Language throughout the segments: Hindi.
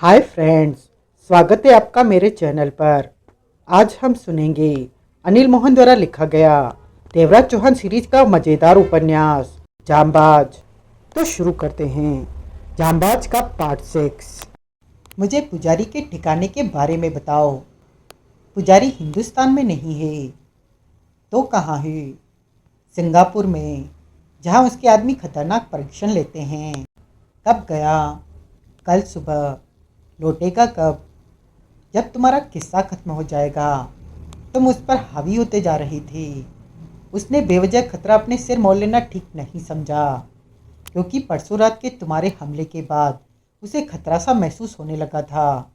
हाय फ्रेंड्स, स्वागत है आपका मेरे चैनल पर। आज हम सुनेंगे अनिल मोहन द्वारा लिखा गया देवराज चौहान सीरीज का मज़ेदार उपन्यास जांबाज। तो शुरू करते हैं जांबाज का पार्ट 6। मुझे पुजारी के ठिकाने के बारे में बताओ। पुजारी हिंदुस्तान में नहीं है तो कहाँ है? सिंगापुर में, जहाँ उसके आदमी खतरनाक परीक्षण लेते हैं। कब गया? कल सुबह। लौटेगा कब? जब तुम्हारा किस्सा खत्म हो जाएगा। तुम उस पर हावी होते जा रही थी। उसने बेवजह खतरा अपने सिर मोल लेना ठीक नहीं समझा, क्योंकि परसों रात के तुम्हारे हमले के बाद उसे खतरा सा महसूस होने लगा था।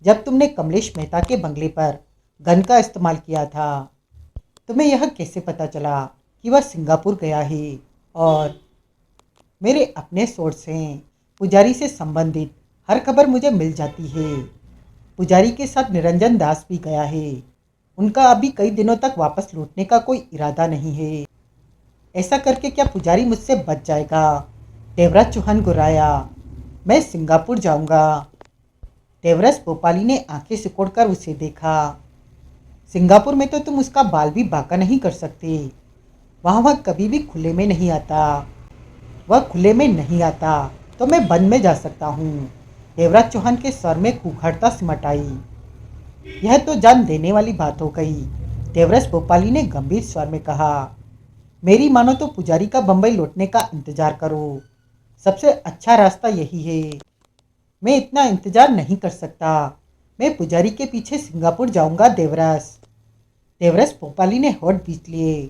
जब तुमने कमलेश मेहता के बंगले पर गन का इस्तेमाल किया था, तुम्हें यह कैसे पता चला कि वह सिंगापुर गया है? और मेरे अपने सोर्स हैं, पुजारी से संबंधित हर खबर मुझे मिल जाती है। पुजारी के साथ निरंजन दास भी गया है। उनका अभी कई दिनों तक वापस लौटने का कोई इरादा नहीं है। ऐसा करके क्या पुजारी मुझसे बच जाएगा? देवराज चौहान गुर्राया। मैं सिंगापुर जाऊंगा। देवराज भोपाली ने आंखें सिकोड़कर उसे देखा। सिंगापुर में तो तुम उसका बाल भी बांका नहीं कर सकते। वहाँ वह कभी भी खुले में नहीं आता। वह खुले में नहीं आता तो मैं बंद में जा सकता हूँ। देवराज चौहान के स्वर में खूंखारता सिमट आई। यह तो जान देने वाली बात हो गई, देवराज भोपाली ने गंभीर स्वर में कहा। मेरी मानो तो पुजारी का बंबई लौटने का इंतजार करो। सबसे अच्छा रास्ता यही है। मैं इतना इंतजार नहीं कर सकता। मैं पुजारी के पीछे सिंगापुर जाऊंगा देवराज। देवराज भोपाली ने होठ बीच लिए।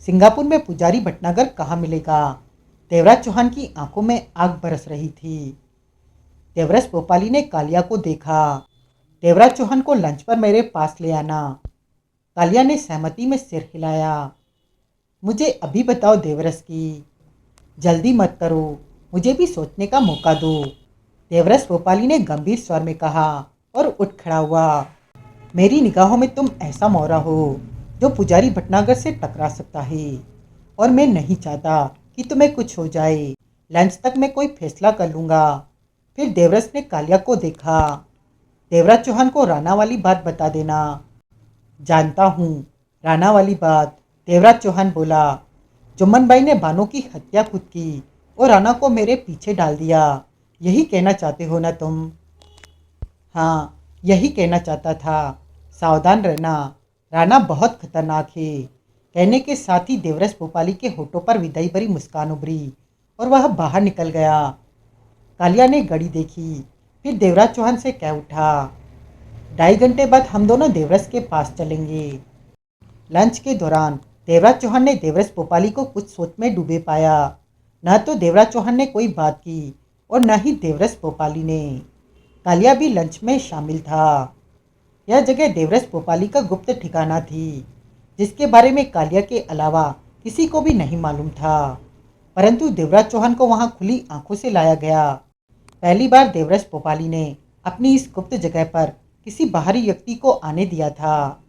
सिंगापुर में पुजारी भटनागर कहाँ मिलेगा? देवराज चौहान की आंखों में आग बरस रही थी। देवराज भोपाली ने कालिया को देखा। देवराज चौहान को लंच पर मेरे पास ले आना। कालिया ने सहमति में सिर हिलाया। मुझे अभी बताओ देवराज की। जल्दी मत करो, मुझे भी सोचने का मौका दो, देवराज भोपाली ने गंभीर स्वर में कहा और उठ खड़ा हुआ। मेरी निगाहों में तुम ऐसा मोहरा हो जो पुजारी भटनागर से टकरा सकता है, और मैं नहीं चाहता कि तुम्हें कुछ हो जाए। लंच तक मैं कोई फैसला कर लूँगा। फिर देवराज ने कालिया को देखा। देवराज चौहान को राणा वाली बात बता देना। जानता हूँ, राणा वाली बात, देवराज चौहान बोला। जुम्मन भाई ने बानो की हत्या खुद की और राणा को मेरे पीछे डाल दिया। यही कहना चाहते हो ना तुम? हाँ, यही कहना चाहता था। सावधान रहना, राणा बहुत खतरनाक है। कहने के साथ ही देवराज भोपाली के होठों पर विदाई भरी मुस्कान उभरी और वह बाहर निकल गया। कालिया ने घड़ी देखी, फिर देवराज चौहान से कह उठा, 2.5 घंटे बाद हम दोनों देवराज के पास चलेंगे। लंच के दौरान देवराज चौहान ने देवराज भोपाली को कुछ सोच में डूबे पाया। न तो देवराज चौहान ने कोई बात की और न ही देवराज भोपाली ने। कालिया भी लंच में शामिल था। यह जगह देवराज भोपाली का गुप्त ठिकाना थी, जिसके बारे में कालिया के अलावा किसी को भी नहीं मालूम था। परंतु देवराज चौहान को वहां खुली आंखों से लाया गया। पहली बार देवराज भोपाली ने अपनी इस गुप्त जगह पर किसी बाहरी व्यक्ति को आने दिया था।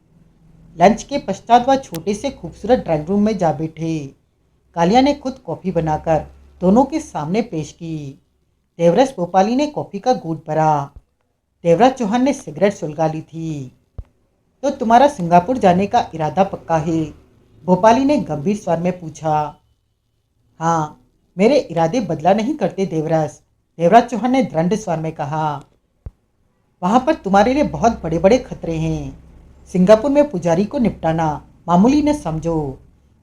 लंच के पश्चात वह छोटे से खूबसूरत ड्राइंग रूम में जा बैठे। कालिया ने खुद कॉफ़ी बनाकर दोनों के सामने पेश की। देवराज भोपाली ने कॉफ़ी का घूंट भरा। देवराज चौहान ने सिगरेट सुलगा ली थी। तो तुम्हारा सिंगापुर जाने का इरादा पक्का है? भोपाली ने गंभीर स्वर में पूछा। हाँ, मेरे इरादे बदला नहीं करते देवराज, देवराज चौहान ने दृढ़ स्वर में कहा। वहाँ पर तुम्हारे लिए बहुत बड़े बड़े खतरे हैं। सिंगापुर में पुजारी को निपटाना मामूली न समझो।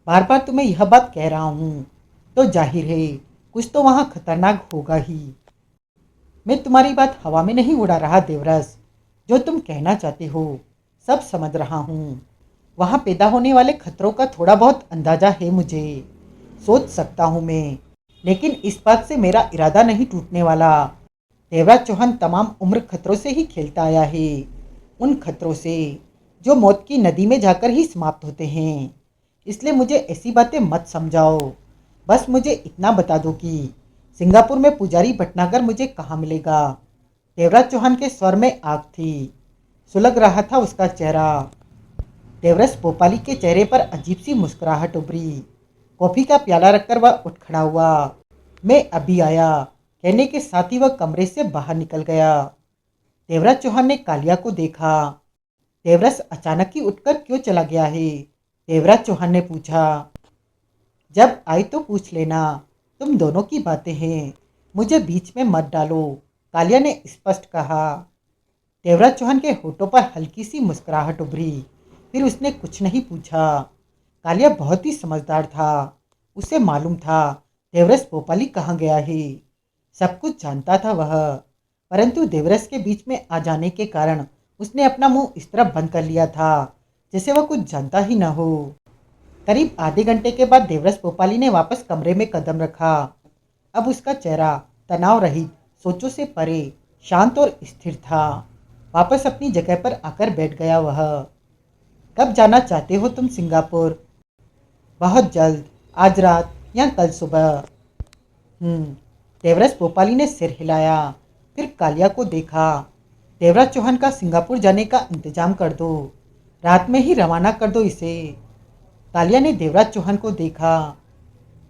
बार बार तुम्हें यह बात कह रहा हूँ, तो जाहिर है कुछ तो वहाँ खतरनाक होगा ही। मैं तुम्हारी बात हवा में नहीं उड़ा रहा देवराज। जो तुम कहना चाहते हो सब समझ रहा हूँ। वहाँ पैदा होने वाले खतरों का थोड़ा बहुत अंदाजा है मुझे। सोच सकता हूँ मैं, लेकिन इस बात से मेरा इरादा नहीं टूटने वाला। देवराज चौहान तमाम उम्र खतरों से ही खेलता आया है। उन खतरों से जो मौत की नदी में जाकर ही समाप्त होते हैं। इसलिए मुझे ऐसी बातें मत समझाओ। बस मुझे इतना बता दो कि सिंगापुर में पुजारी भटनागर मुझे कहाँ मिलेगा। देवराज चौहान के स्वर में आग थी। सुलग रहा था उसका चेहरा। देवराज भोपाली के चेहरे पर अजीब सी मुस्कुराहट उभरी। कॉफ़ी का प्याला रखकर वह उठ खड़ा हुआ। मैं अभी आया, कहने के साथ ही वह कमरे से बाहर निकल गया। देवराज चौहान ने कालिया को देखा। देवरस अचानक ही उठकर क्यों चला गया है? देवराज चौहान ने पूछा। जब आई तो पूछ लेना, तुम दोनों की बातें हैं, मुझे बीच में मत डालो, कालिया ने स्पष्ट कहा। देवराज चौहान के होठों पर हल्की सी मुस्कुराहट उभरी। फिर उसने कुछ नहीं पूछा। कालिया बहुत ही समझदार था। उसे मालूम था देवरस भोपाली कहाँ गया है। सब कुछ जानता था वह, परंतु देवरस के बीच में आ जाने के कारण उसने अपना मुंह इस तरह बंद कर लिया था जैसे वह कुछ जानता ही न हो। करीब आधे घंटे के बाद देवरस भोपाली ने वापस कमरे में कदम रखा। अब उसका चेहरा तनाव रहित, सोचों से परे, शांत और स्थिर था। वापस अपनी जगह पर आकर बैठ गया वह। कब जाना चाहते हो तुम सिंगापुर? बहुत जल्द, आज रात या कल सुबह। देवराज भोपाली ने सिर हिलाया। फिर कालिया को देखा। देवराज चौहान का सिंगापुर जाने का इंतजाम कर दो, रात में ही रवाना कर दो इसे। कालिया ने देवराज चौहान को देखा।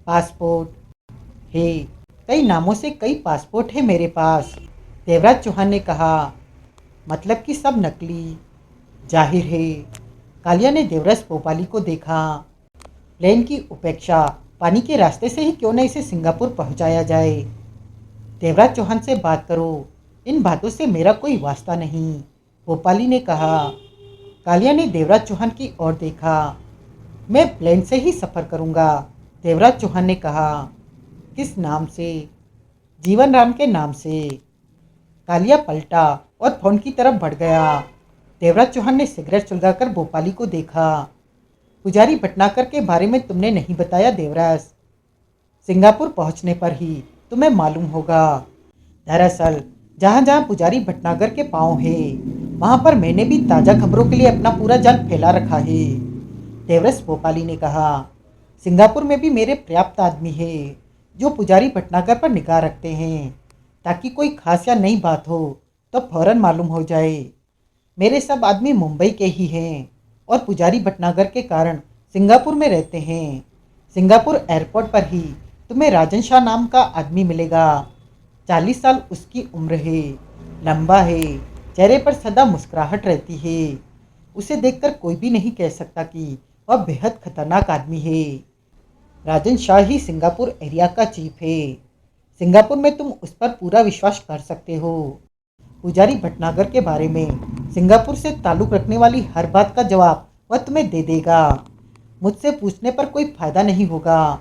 पासपोर्ट है, कई नामों से कई पासपोर्ट है मेरे पास, देवराज चौहान ने कहा। मतलब कि सब नकली? जाहिर है। कालिया ने देवराज भोपाली को देखा। प्लेन की उपेक्षा, पानी के रास्ते से ही क्यों न इसे सिंगापुर पहुंचाया जाए। देवराज चौहान से बात करो, इन बातों से मेरा कोई वास्ता नहीं, भोपाली ने कहा। कालिया ने देवराज चौहान की ओर देखा। मैं प्लेन से ही सफ़र करूंगा, देवराज चौहान ने कहा। किस नाम से? जीवन राम के नाम से। कालिया पलटा और फोन की तरफ बढ़ गया। देवराज चौहान ने सिगरेट सुलगाकर भोपाली को देखा। पुजारी भटनागर के बारे में तुमने नहीं बताया देवराज। सिंगापुर पहुंचने पर ही तुम्हें मालूम होगा। दरअसल जहाँ जहाँ पुजारी भटनागर के पांव है, वहाँ पर मैंने भी ताज़ा खबरों के लिए अपना पूरा जाल फैला रखा है, देवरस भोपाली ने कहा। सिंगापुर में भी मेरे पर्याप्त आदमी है जो पुजारी भटनागर पर निगाह रखते हैं, ताकि कोई खास या नई बात हो तो फौरन मालूम हो जाए। मेरे सब आदमी मुंबई के ही हैं और पुजारी भटनागर के कारण सिंगापुर में रहते हैं। सिंगापुर एयरपोर्ट पर ही तुम्हें राजन शाह नाम का आदमी मिलेगा। 40 साल उसकी उम्र है, लंबा है, चेहरे पर सदा मुस्कुराहट रहती है। उसे देखकर कोई भी नहीं कह सकता कि वह बेहद खतरनाक आदमी है। राजन शाह ही सिंगापुर एरिया का चीफ है। सिंगापुर में तुम उस पर पूरा विश्वास कर सकते हो। पुजारी भटनागर के बारे में सिंगापुर से ताल्लुक़ रखने वाली हर बात का जवाब वह तुम्हें दे देगा। मुझसे पूछने पर कोई फ़ायदा नहीं होगा,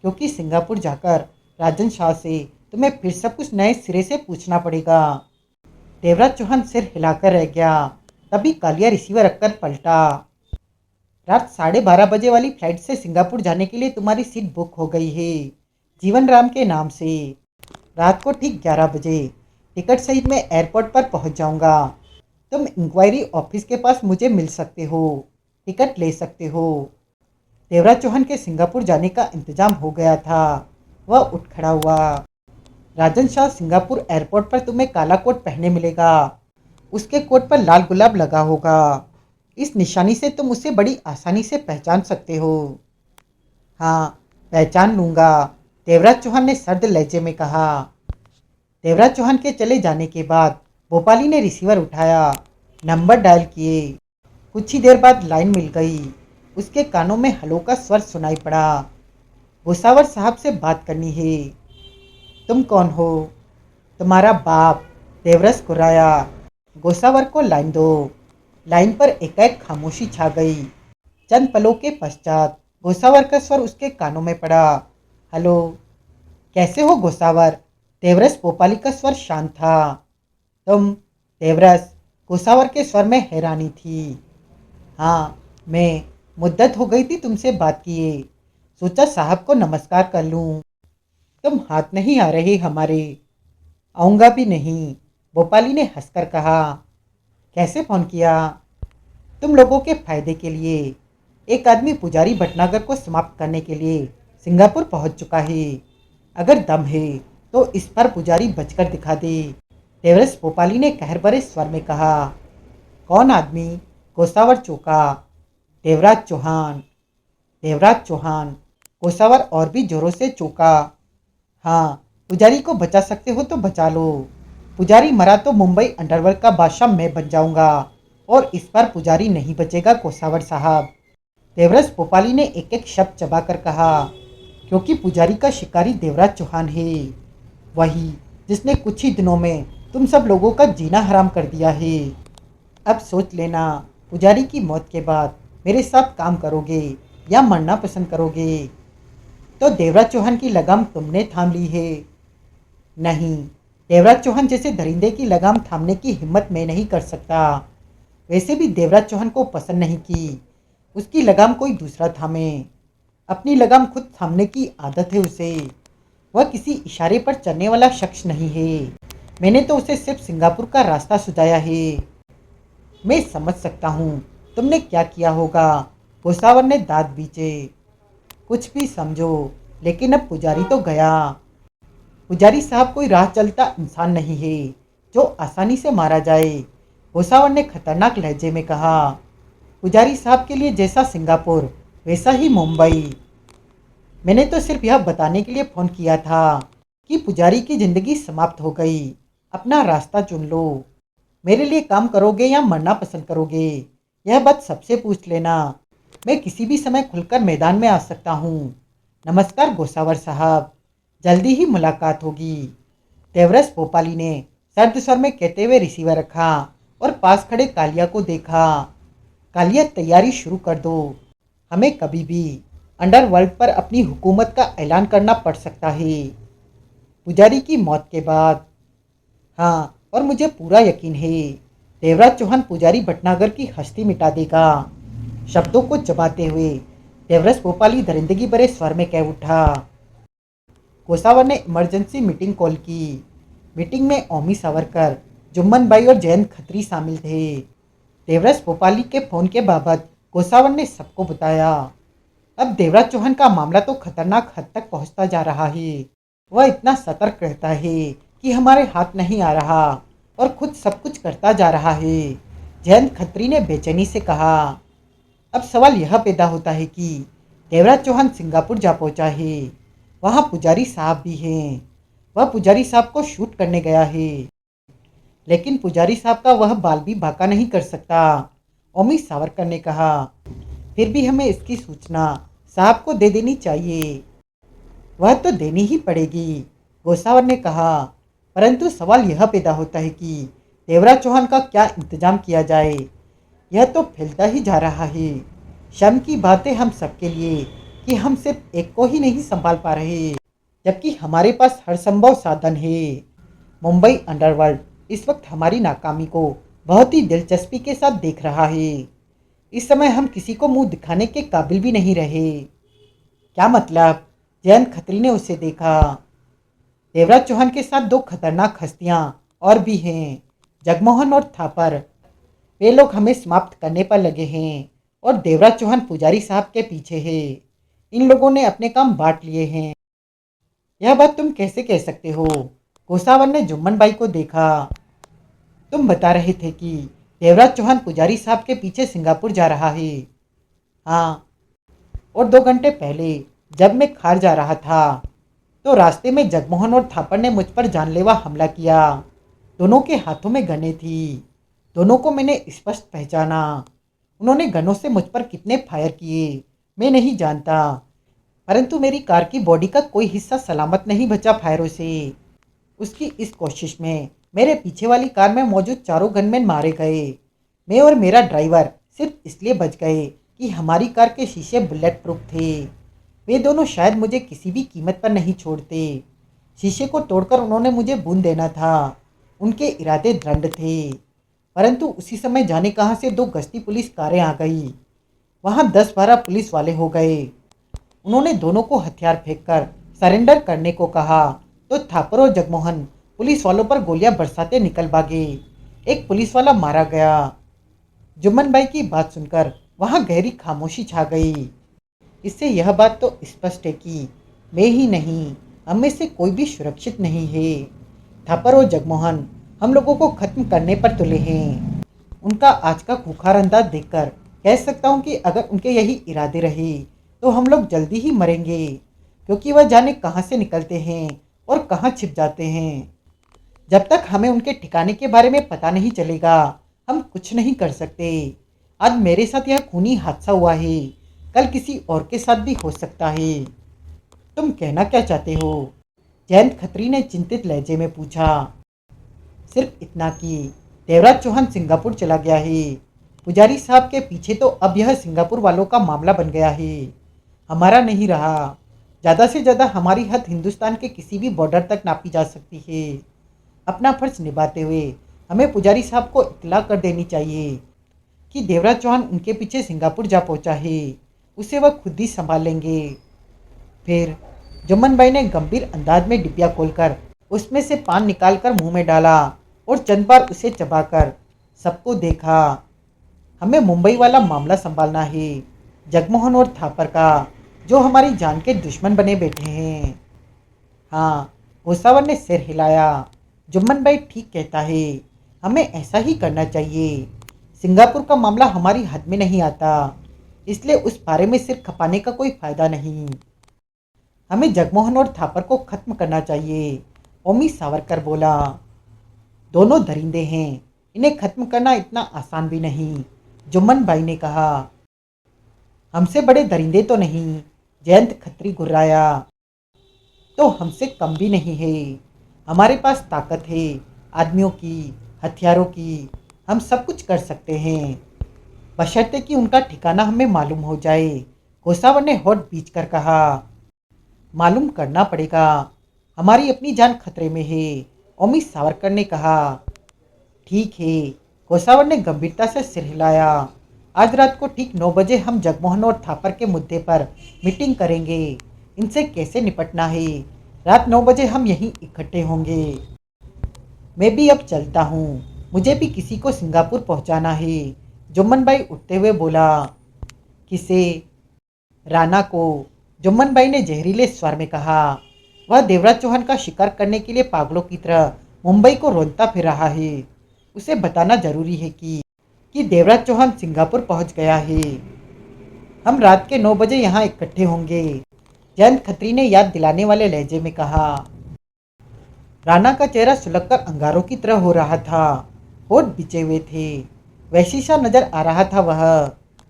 क्योंकि सिंगापुर जाकर राजन शाह से तुम्हें फिर सब कुछ नए सिरे से पूछना पड़ेगा। देवराज चौहान सिर हिलाकर रह गया। तभी कालिया रिसीवर रखकर पलटा। रात 12:30 बजे वाली फ्लाइट से सिंगापुर जाने के लिए तुम्हारी सीट बुक हो गई है, जीवन राम के नाम से। रात को ठीक 11 बजे टिकट सहित मैं एयरपोर्ट पर पहुंच जाऊंगा। तुम इंक्वायरी ऑफिस के पास मुझे मिल सकते हो, टिकट ले सकते हो। देवराज चौहान के सिंगापुर जाने का इंतजाम हो गया था। वह उठ खड़ा हुआ। राजन शाह सिंगापुर एयरपोर्ट पर तुम्हें काला कोट पहने मिलेगा। उसके कोट पर लाल गुलाब लगा होगा। इस निशानी से तुम उसे बड़ी आसानी से पहचान सकते हो। हाँ, पहचान लूँगा, देवराज चौहान ने सर्द लहजे में कहा। देवराज चौहान के चले जाने के बाद भोपाली ने रिसीवर उठाया, नंबर डायल किए। कुछ ही देर बाद लाइन मिल गई। उसके कानों में हलो का स्वर सुनाई पड़ा। भुसावर साहब से बात करनी है। तुम कौन हो? तुम्हारा बाप, देवरस कुर्राया। गोसावर को लाइन दो। लाइन पर एकाएक खामोशी छा गई। चंद पलों के पश्चात गोसावर का स्वर उसके कानों में पड़ा। हेलो, कैसे हो गोसावर? देवरस भोपाली का स्वर शांत था। तुम? देवरस, गोसावर के स्वर में हैरानी थी। हाँ, मैं मुद्दत हो गई थी तुमसे बात किए, सोचा साहब को नमस्कार कर लूँ। तुम हाथ नहीं आ रहे हमारे। आऊँगा भी नहीं, भोपाली ने हंसकर कहा। कैसे फ़ोन किया? तुम लोगों के फायदे के लिए। एक आदमी पुजारी भटनागर को समाप्त करने के लिए सिंगापुर पहुंच चुका है। अगर दम है तो इस पर पुजारी बचकर दिखा दे, देवरस भोपाली ने कहर भरे स्वर में कहा। कौन आदमी? गोसावर चौंका। देवराज चौहान। देवराज चौहान, गोसावर और भी जोरों से चौंका। हाँ, पुजारी को बचा सकते हो तो बचा लो। पुजारी मरा तो मुंबई अंडरवर्ल्ड का बादशाह मैं बन जाऊंगा और इस बार पुजारी नहीं बचेगा गोसावर साहब। देवराज भोपाली ने एक एक शब्द चबाकर कहा, क्योंकि पुजारी का शिकारी देवराज चौहान है, वही जिसने कुछ ही दिनों में तुम सब लोगों का जीना हराम कर दिया है। अब सोच लेना, पुजारी की मौत के बाद मेरे साथ काम करोगे या मरना पसंद करोगे। तो देवराज चौहान की लगाम तुमने थाम ली है। नहीं, देवराज चौहान जैसे दरिंदे की लगाम थामने की हिम्मत मैं नहीं कर सकता। वैसे भी देवराज चौहान को पसंद नहीं कि उसकी लगाम कोई दूसरा थामे। अपनी लगाम खुद थामने की आदत है उसे। वह किसी इशारे पर चलने वाला शख्स नहीं है। मैंने तो उसे सिर्फ सिंगापुर का रास्ता सुझाया है। मैं समझ सकता हूँ तुमने क्या किया होगा। गोसावर ने दांत बीचे। कुछ भी समझो, लेकिन अब पुजारी तो गया। पुजारी साहब कोई राह चलता इंसान नहीं है जो आसानी से मारा जाए। गोसावर ने खतरनाक लहजे में कहा, पुजारी साहब के लिए जैसा सिंगापुर वैसा ही मुंबई। मैंने तो सिर्फ यह बताने के लिए फ़ोन किया था कि पुजारी की ज़िंदगी समाप्त हो गई। अपना रास्ता चुन लो। मेरे लिए काम करोगे या मरना पसंद करोगे, यह बात सबसे पूछ लेना। मैं किसी भी समय खुलकर मैदान में आ सकता हूँ। नमस्कार गोसावर साहब, जल्दी ही मुलाकात होगी। देवराज भोपाली ने सर्द स्वर में कहते हुए रिसीवर रखा और पास खड़े कालिया को देखा। कालिया, तैयारी शुरू कर दो। हमें कभी भी अंडरवर्ल्ड पर अपनी हुकूमत का ऐलान करना पड़ सकता है। पुजारी की मौत के बाद। हाँ, और मुझे पूरा यकीन है देवराज चौहान पुजारी भटनागर की हस्ती मिटा देगा। शब्दों को चबाते हुए देवराज भोपाली दरिंदगी भरे स्वर में कह उठा। गोसावर ने इमरजेंसी मीटिंग कॉल की। मीटिंग में ओमी सावरकर, जुम्मन भाई और जयंत खत्री शामिल थे। देवराज भोपाली के फ़ोन के बाबत गोसावर ने सबको बताया। अब देवराज चौहान का मामला तो खतरनाक हद तक पहुंचता जा रहा है। वह इतना सतर्क रहता है कि हमारे हाथ नहीं आ रहा और खुद सब कुछ करता जा रहा है। जयंत खत्री ने बेचैनी से कहा। अब सवाल यह पैदा होता है कि देवराज चौहान सिंगापुर जा पहुंचा है। वहाँ पुजारी साहब भी हैं। वह पुजारी साहब को शूट करने गया है, लेकिन पुजारी साहब का वह बाल भी बांका नहीं कर सकता। ओमी सावरकर ने कहा, फिर भी हमें इसकी सूचना साहब को दे देनी चाहिए। वह तो देनी ही पड़ेगी, गोसावर ने कहा, परंतु सवाल यह पैदा होता है कि देवराज चौहान का क्या इंतजाम किया जाए। यह तो फैलता ही जा रहा है। शर्म की बात है हम सबके लिए कि हम सिर्फ एक को ही नहीं संभाल पा रहे, जबकि हमारे पास हर संभव साधन है। मुंबई अंडरवर्ल्ड इस वक्त हमारी नाकामी को बहुत ही दिलचस्पी के साथ देख रहा है। इस समय हम किसी को मुंह दिखाने के काबिल भी नहीं रहे। क्या मतलब? जयंत खत्री ने उसे देखा। देवराज चौहान के साथ दो खतरनाक हस्तियां और भी हैं, जगमोहन और थापर। वे लोग हमें समाप्त करने पर लगे हैं और देवराज चौहान पुजारी साहब के पीछे है। इन लोगों ने अपने काम बांट लिए हैं। यह बात तुम कैसे कह सकते हो? गोसावर ने जुम्मन भाई को देखा। तुम बता रहे थे कि देवराज चौहान पुजारी साहब के पीछे सिंगापुर जा रहा है। हाँ, और 2 घंटे पहले जब मैं खार जा रहा था तो रास्ते में जगमोहन और थापर ने मुझ पर जानलेवा हमला किया। दोनों के हाथों में गनें थी। दोनों को मैंने स्पष्ट पहचाना। उन्होंने गनों से मुझ पर कितने फायर किए मैं नहीं जानता, परंतु मेरी कार की बॉडी का कोई हिस्सा सलामत नहीं बचा फायरों से। उसकी इस कोशिश में मेरे पीछे वाली कार में मौजूद 4 गनमैन मारे गए। मैं और मेरा ड्राइवर सिर्फ इसलिए बच गए कि हमारी कार के शीशे बुलेट प्रूफ थे। वे दोनों शायद मुझे किसी भी कीमत पर नहीं छोड़ते। शीशे को तोड़कर उन्होंने मुझे बूंद देना था। उनके इरादे दृढ़ थे, परंतु उसी समय जाने कहाँ से 2 गश्ती पुलिस कारें आ गई। वहाँ 10-12 पुलिस वाले हो गए। उन्होंने दोनों को हथियार फेंककर सरेंडर करने को कहा तो थापर और जगमोहन पुलिस वालों पर गोलियां बरसाते निकल भागे। एक पुलिस वाला मारा गया। जुम्मन भाई की बात सुनकर वहाँ गहरी खामोशी छा गई। इससे यह बात तो स्पष्ट है कि मैं ही नहीं, हम में से कोई भी सुरक्षित नहीं है। थापर और जगमोहन हम लोगों को खत्म करने पर तुले हैं। उनका आज का खूंखार अंदाज देखकर कह सकता हूँ कि अगर उनके यही इरादे रहे तो हम लोग जल्दी ही मरेंगे, क्योंकि वह जाने कहाँ से निकलते हैं और कहाँ छिप जाते हैं। जब तक हमें उनके ठिकाने के बारे में पता नहीं चलेगा हम कुछ नहीं कर सकते। आज मेरे साथ यह खूनी हादसा हुआ है, कल किसी और के साथ भी हो सकता है। तुम कहना क्या चाहते हो? जयंत खत्री ने चिंतित लहजे में पूछा। सिर्फ इतना कि देवराज चौहान सिंगापुर चला गया है। पुजारी साहब के पीछे तो अब यह सिंगापुर वालों का मामला बन गया है, हमारा नहीं रहा। ज़्यादा से ज़्यादा हमारी हद हिंदुस्तान के किसी भी बॉर्डर तक नापी जा सकती है। अपना फर्ज निभाते हुए हमें पुजारी साहब को इत्तला कर देनी चाहिए कि देवराज चौहान उनके पीछे सिंगापुर जा पहुंचा है। उसे वह खुद ही संभाल लेंगे। फिर जुम्मन भाई ने गंभीर अंदाज में डिबिया खोलकर उसमें से पान निकालकर मुंह में डाला और चंद बार उसे चबाकर सबको देखा। हमें मुंबई वाला मामला संभालना है, जगमोहन और थापर का, जो हमारी जान के दुश्मन बने बैठे हैं। हाँ, गोसावर ने सिर हिलाया। जुम्मन भाई ठीक कहता है, हमें ऐसा ही करना चाहिए। सिंगापुर का मामला हमारी हद में नहीं आता, इसलिए उस बारे में सिर खपाने का कोई फायदा नहीं। हमें जगमोहन और थापर को खत्म करना चाहिए, ओमी सावरकर बोला। दोनों दरिंदे हैं, इन्हें खत्म करना इतना आसान भी नहीं, जुम्मन भाई ने कहा। हमसे बड़े दरिंदे तो नहीं, जयंत खत्री गुर्राया। तो हमसे कम भी नहीं है। हमारे पास ताकत है, आदमियों की, हथियारों की। हम सब कुछ कर सकते हैं, बशर्ते कि उनका ठिकाना हमें मालूम हो जाए, गोसावर ने होठ बीच कर कहा। मालूम करना पड़ेगा, हमारी अपनी जान खतरे में है, ओमी सावरकर ने कहा। ठीक है, गोसावर ने गंभीरता से सिर हिलाया। आज रात को ठीक 9 बजे हम जगमोहन और थापर के मुद्दे पर मीटिंग करेंगे। इनसे कैसे निपटना है, रात 9 बजे हम यहीं इकट्ठे होंगे। मैं भी अब चलता हूँ, मुझे भी किसी को सिंगापुर पहुँचाना है, जुम्मन भाई उठते हुए बोला। किसे? राणा को, जुम्मन भाई ने जहरीले स्वर में कहा। वह देवराज चौहान का शिकार करने के लिए पागलों की तरह मुंबई को रोंदता फिर रहा है। उसे बताना जरूरी है कि देवराज चौहान सिंगापुर पहुंच गया है। हम रात के 9 बजे यहाँ इकट्ठे होंगे, जयंत खत्री ने याद दिलाने वाले लहजे में कहा। राणा का चेहरा सुलगकर अंगारों की तरह हो रहा था, होठ बिचे हुए थे, वैसी सा नजर आ रहा था वह।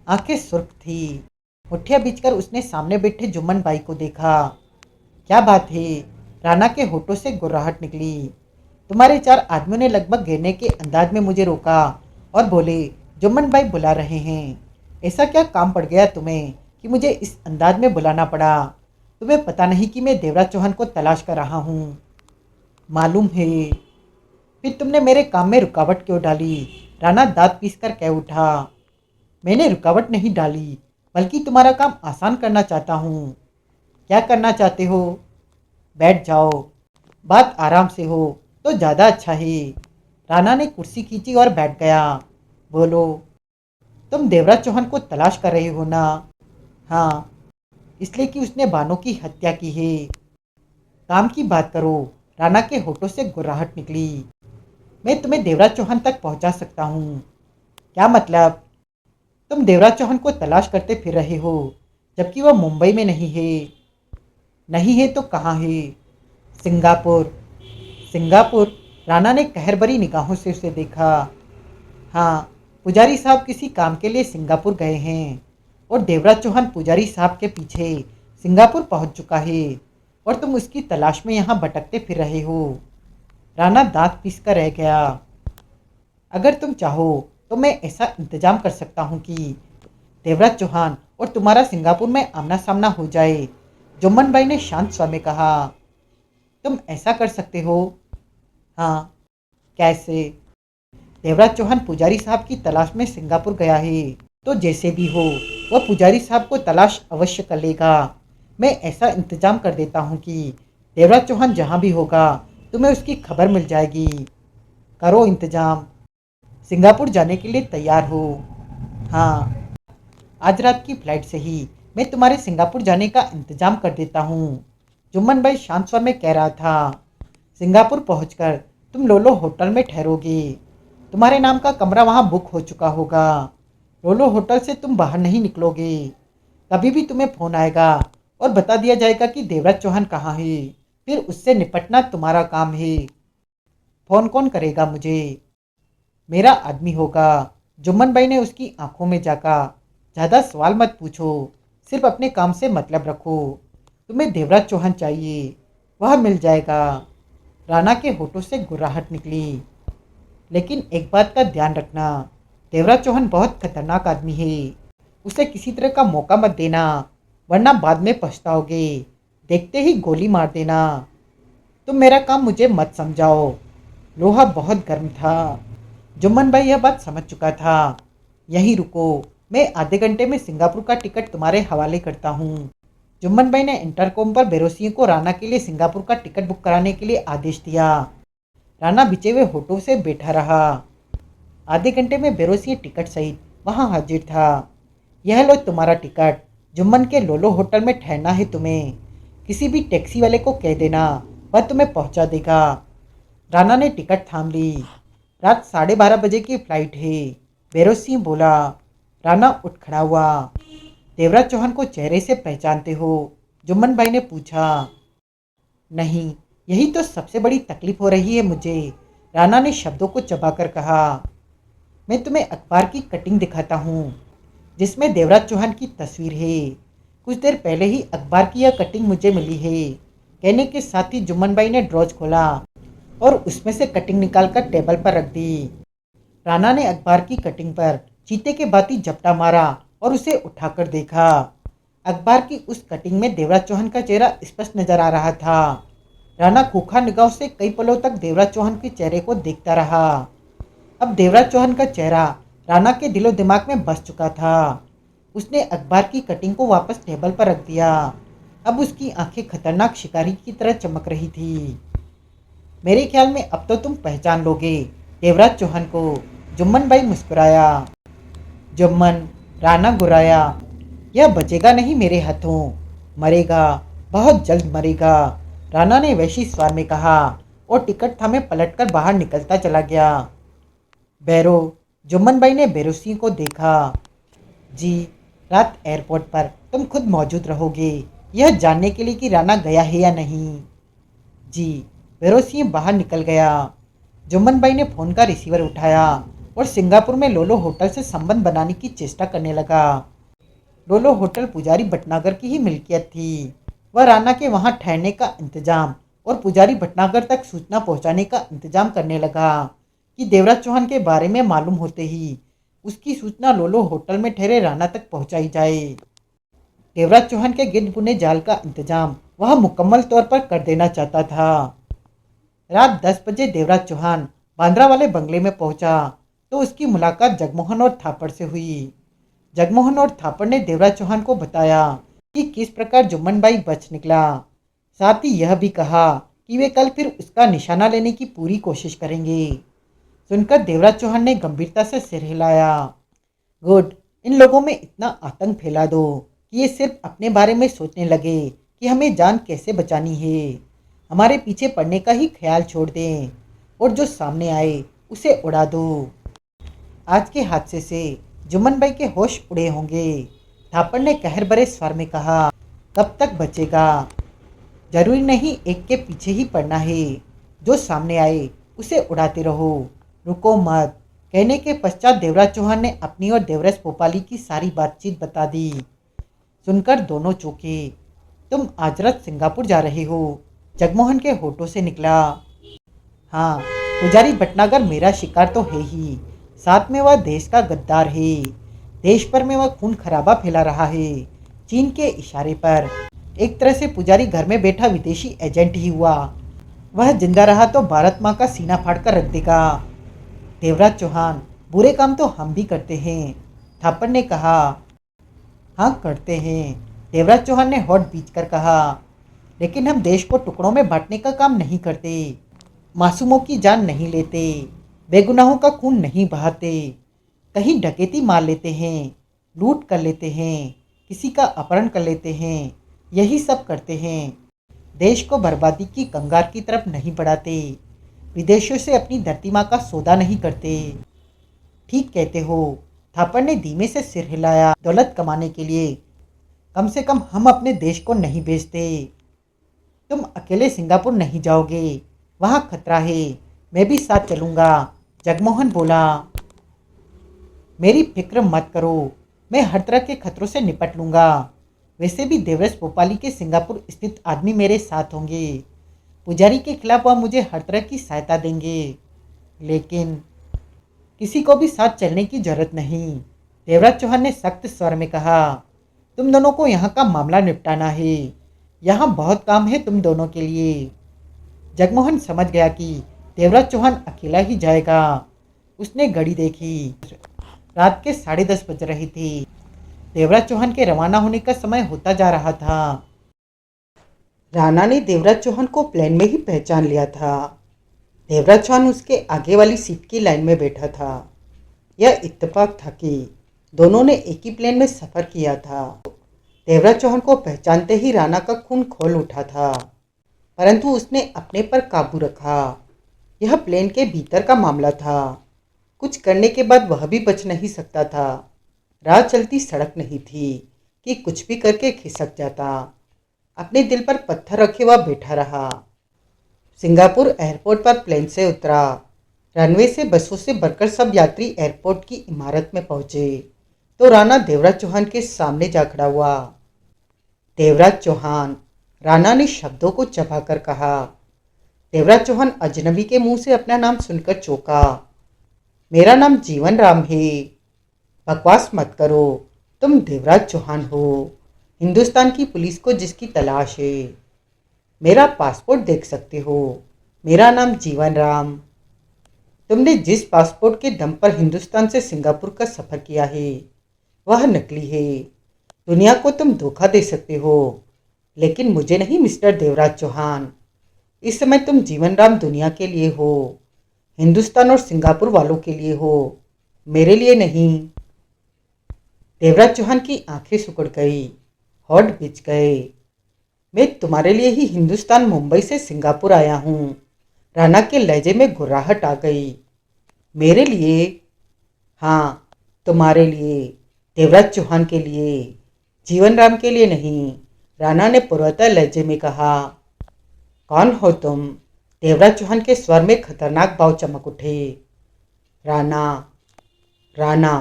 आंखें सुर्ख थी। मुठ्ठियां बीचकर उसने सामने बैठे जुम्मन भाई को देखा। क्या बात है? राणा के होठों से गुर्राहट निकली। तुम्हारे 4 आदमियों ने लगभग गिरने के अंदाज में मुझे रोका और बोले, जुम्मन भाई बुला रहे हैं। ऐसा क्या काम पड़ गया तुम्हें कि मुझे इस अंदाज में बुलाना पड़ा? तुम्हें पता नहीं कि मैं देवराज चौहान को तलाश कर रहा हूँ? मालूम है। फिर तुमने मेरे काम में रुकावट क्यों डाली? राणा दांत पीसकर कह उठा। मैंने रुकावट नहीं डाली, बल्कि तुम्हारा काम आसान करना चाहता हूँ। क्या करना चाहते हो? बैठ जाओ, बात आराम से हो तो ज़्यादा अच्छा है। राणा ने कुर्सी खींची और बैठ गया। बोलो, तुम देवराज चौहान को तलाश कर रहे हो ना? हाँ, इसलिए कि उसने बानो की हत्या की है। काम की बात करो। राणा के होठों से गुर्राहट निकली। मैं तुम्हें देवराज चौहान तक पहुंचा सकता हूँ। क्या मतलब? तुम देवराज चौहान को तलाश करते फिर रहे हो, जबकि वह मुंबई में नहीं है। नहीं है तो कहाँ है? सिंगापुर। सिंगापुर? राणा ने कहर भरी निगाहों से उसे देखा। हाँ, पुजारी साहब किसी काम के लिए सिंगापुर गए हैं और देवराज चौहान पुजारी साहब के पीछे सिंगापुर पहुंच चुका है और तुम उसकी तलाश में यहाँ भटकते फिर रहे हो। राणा दांत पीसकर रह गया। अगर तुम चाहो तो मैं ऐसा इंतजाम कर सकता हूँ कि देवराज चौहान और तुम्हारा सिंगापुर में आमना सामना हो जाए, जुम्मन भाई ने शांत स्वर में कहा। तुम ऐसा कर सकते हो? हाँ। कैसे? देवराज चौहान पुजारी साहब की तलाश में सिंगापुर गया है, तो जैसे भी हो वह पुजारी साहब को तलाश अवश्य कर लेगा। मैं ऐसा इंतजाम कर देता हूँ कि देवराज चौहान जहाँ भी होगा तुम्हें उसकी खबर मिल जाएगी। करो इंतजाम। सिंगापुर जाने के लिए तैयार हो? हाँ, आज रात की फ्लाइट से ही मैं तुम्हारे सिंगापुर जाने का इंतजाम कर देता हूँ, जुम्मन भाई शांत स्वर में कह रहा था। सिंगापुर पहुंचकर तुम लोलो होटल में ठहरोगे। तुम्हारे नाम का कमरा वहाँ बुक हो चुका होगा। लोलो होटल से तुम बाहर नहीं निकलोगे। कभी भी तुम्हें फ़ोन आएगा और बता दिया जाएगा कि देवराज चौहान कहाँ है। फिर उससे निपटना तुम्हारा काम है। फ़ोन कौन करेगा मुझे? मेरा आदमी होगा। जुम्मन भाई ने उसकी आंखों में झांका। ज़्यादा सवाल मत पूछो, सिर्फ अपने काम से मतलब रखो। तुम्हें देवराज चौहान चाहिए, वह मिल जाएगा। राणा के होठों से गुर्राहट निकली। लेकिन एक बात का ध्यान रखना, देवराज चौहान बहुत खतरनाक आदमी है। उसे किसी तरह का मौका मत देना, वरना बाद में पछताओगे। देखते ही गोली मार देना। तुम मेरा काम मुझे मत समझाओ। लोहा बहुत गर्म था। जुम्मन भाई यह बात समझ चुका था। यहीं रुको, मैं आधे घंटे में सिंगापुर का टिकट तुम्हारे हवाले करता हूँ। जुम्मन भाई ने इंटरकॉम पर बेरोसियों को राणा के लिए सिंगापुर का टिकट बुक कराने के लिए आदेश दिया। राणा बिछे हुए होठों से बैठा रहा। आधे घंटे में बेरोसिया टिकट सहित वहां हाजिर था। यह लो तुम्हारा टिकट। जुम्मन के लोलो होटल में ठहरना है तुम्हें। किसी भी टैक्सी वाले को कह देना, वह तुम्हें पहुंचा देगा। राणा ने टिकट थाम ली। रात 12:30 बजे की फ्लाइट है, बेरोसी बोला। राणा उठ खड़ा हुआ। देवराज चौहान को चेहरे से पहचानते हो? जुम्मन भाई ने पूछा। नहीं, यही तो सबसे बड़ी तकलीफ हो रही है मुझे, राणा ने शब्दों को चबाकर कहा। मैं तुम्हें अखबार की कटिंग दिखाता हूँ, जिसमें देवराज चौहान की तस्वीर है। कुछ देर पहले ही अखबार की यह कटिंग मुझे मिली है। कहने के साथ ही जुम्मन भाई ने ड्रॉज खोला और उसमें से कटिंग निकालकर टेबल पर रख दी। राणा ने अखबार की कटिंग पर चीते के भांति झपटा मारा और उसे उठाकर देखा। अखबार की उस कटिंग में देवराज चौहान का चेहरा स्पष्ट नजर आ रहा था। राणा खूंखार निगाहों से कई पलों तक देवराज चौहान के चेहरे को देखता रहा। अब देवराज चौहान का चेहरा राणा के दिलो दिमाग में बस चुका था। उसने अखबार की कटिंग को वापस टेबल पर रख दिया। अब उसकी आंखें खतरनाक शिकारी की तरह चमक रही थी। मेरे ख्याल में अब तो तुम पहचान लोगे देवराज चौहान को, जुम्मन भाई मुस्कुराया। जुम्मन, राणा गुर्राया। यह बचेगा नहीं मेरे हाथों, मरेगा, बहुत जल्द मरेगा, राणा ने वैशी स्वर में कहा और टिकट थामे पलटकर बाहर निकलता चला गया। बैरो, जुम्मन भाई ने बेरोसी को देखा। जी, रात एयरपोर्ट पर तुम खुद मौजूद रहोगे, यह जानने के लिए कि राणा गया है या नहीं। जी, बेरोसी बाहर निकल गया। जुम्मन भाई ने फ़ोन का रिसीवर उठाया और सिंगापुर में लोलो होटल से संबंध बनाने की चेष्टा करने लगा। लोलो होटल पुजारी भटनागर की ही मिल्कियत थी। वह राणा के वहां ठहरने का इंतजाम और पुजारी भटनागर तक सूचना पहुंचाने का इंतजाम करने लगा कि देवराज चौहान के बारे में मालूम होते ही उसकी सूचना लोलो होटल में ठहरे राणा तक पहुंचाई जाए। देवराज चौहान के गिद्ध बुने जाल का इंतजाम वह मुकम्मल तौर पर कर देना चाहता था। रात 10 बजे देवराज चौहान बांद्रा वाले बंगले में पहुंचा तो उसकी मुलाकात जगमोहन और थापड़ से हुई। जगमोहन और थापड़ ने देवराज चौहान को बताया कि किस प्रकार जुम्मन भाई बच निकला। साथ ही यह भी कहा कि वे कल फिर उसका निशाना लेने की पूरी कोशिश करेंगे। सुनकर देवराज चौहान ने गंभीरता से सिर हिलाया। गुड, इन लोगों में इतना आतंक फैला दो कि ये सिर्फ अपने बारे में सोचने लगे कि हमें जान कैसे बचानी है। हमारे पीछे पड़ने का ही ख्याल छोड़ दें और जो सामने आए उसे उड़ा दो। आज के हादसे से जुम्मन भाई के होश उड़े होंगे, थापड़ ने कहर भरे स्वर में कहा। कब तक बचेगा? जरूरी नहीं एक के पीछे ही पड़ना है, जो सामने आए उसे उड़ाते रहो, रुको मत। कहने के पश्चात देवराज चौहान ने अपनी और देवराज भोपाली की सारी बातचीत बता दी। सुनकर दोनों चौंके। तुम आज रात सिंगापुर जा रहे हो? जगमोहन के होठों से निकला। हाँ, पुजारी भटनागर मेरा शिकार तो है ही, साथ में वह देश का गद्दार है। देश भर में वह खून खराबा फैला रहा है, चीन के इशारे पर। एक तरह से पुजारी घर में बैठा विदेशी एजेंट ही हुआ। वह जिंदा रहा तो भारत माँ का सीना फाड़कर रख देगा। देवराज चौहान, बुरे काम तो हम भी करते हैं, थापड़ ने कहा। हाँ करते हैं, देवराज चौहान ने होठ बींचकर कहा। लेकिन हम देश को टुकड़ों में बांटने का काम नहीं करते, मासूमों की जान नहीं लेते, बेगुनाहों का खून नहीं बहाते। कहीं डकैती मार लेते हैं, लूट कर लेते हैं, किसी का अपहरण कर लेते हैं, यही सब करते हैं। देश को बर्बादी की कंगार की तरफ नहीं बढ़ाते, विदेशों से अपनी धरती माँ का सौदा नहीं करते। ठीक कहते हो, थापड़ ने धीमे से सिर हिलाया। दौलत कमाने के लिए कम से कम हम अपने देश को नहीं बेचते। तुम अकेले सिंगापुर नहीं जाओगे, वहाँ खतरा है। मैं भी साथ चलूँगा, जगमोहन बोला। मेरी फिक्र मत करो, मैं हर तरह के खतरों से निपट लूँगा। वैसे भी देवराज भोपाली के सिंगापुर स्थित आदमी मेरे साथ होंगे। पुजारी के खिलाफ वह मुझे हर तरह की सहायता देंगे, लेकिन किसी को भी साथ चलने की जरूरत नहीं। देवराज चौहान ने सख्त स्वर में कहा, तुम दोनों को यहाँ का मामला निपटाना है। यहाँ बहुत काम है तुम दोनों के लिए। जगमोहन समझ गया कि देवराज चौहान अकेला ही जाएगा। उसने घड़ी देखी, रात के 10:30 बज रही थी। देवराज चौहान के रवाना होने का समय होता जा रहा था। राणा ने देवराज चौहान को प्लेन में ही पहचान लिया था। देवराज चौहान उसके आगे वाली सीट की लाइन में बैठा था। यह इत्तेफाक था कि दोनों ने एक ही प्लेन में सफ़र किया था। देवराज चौहान को पहचानते ही राणा का खून खौल उठा था, परंतु उसने अपने पर काबू रखा। यह प्लेन के भीतर का मामला था। कुछ करने के बाद वह भी बच नहीं सकता था। राह चलती सड़क नहीं थी कि कुछ भी करके खिसक जाता। अपने दिल पर पत्थर रखे वह बैठा रहा। सिंगापुर एयरपोर्ट पर प्लेन से उतरा। रनवे से बसों से भरकर सब यात्री एयरपोर्ट की इमारत में पहुंचे तो राणा देवराज चौहान के सामने जा खड़ा हुआ। देवराज चौहान, राणा ने शब्दों को चबाकर कहा। देवराज चौहान अजनबी के मुंह से अपना नाम सुनकर चौंका। मेरा नाम जीवन राम है। बकवास मत करो, तुम देवराज चौहान हो, हिंदुस्तान की पुलिस को जिसकी तलाश है। मेरा पासपोर्ट देख सकते हो, मेरा नाम जीवन राम। तुमने जिस पासपोर्ट के दम पर हिंदुस्तान से सिंगापुर का सफ़र किया है वह नकली है। दुनिया को तुम धोखा दे सकते हो, लेकिन मुझे नहीं मिस्टर देवराज चौहान। इस समय तुम जीवन राम दुनिया के लिए हो, हिंदुस्तान और सिंगापुर वालों के लिए हो, मेरे लिए नहीं। देवराज चौहान की आंखें सिकुड़ गई, होठ बिछ गए। मैं तुम्हारे लिए ही हिंदुस्तान मुंबई से सिंगापुर आया हूँ। राणा के लहजे में गुर्राहट आ गई। मेरे लिए? हाँ, तुम्हारे लिए, देवराज चौहान के लिए, जीवन राम के लिए नहीं। राणा ने पूर्वता लहजे में कहा। कौन हो तुम? देवराज चौहान के स्वर में खतरनाक भाव चमक उठे। राणा, राणा,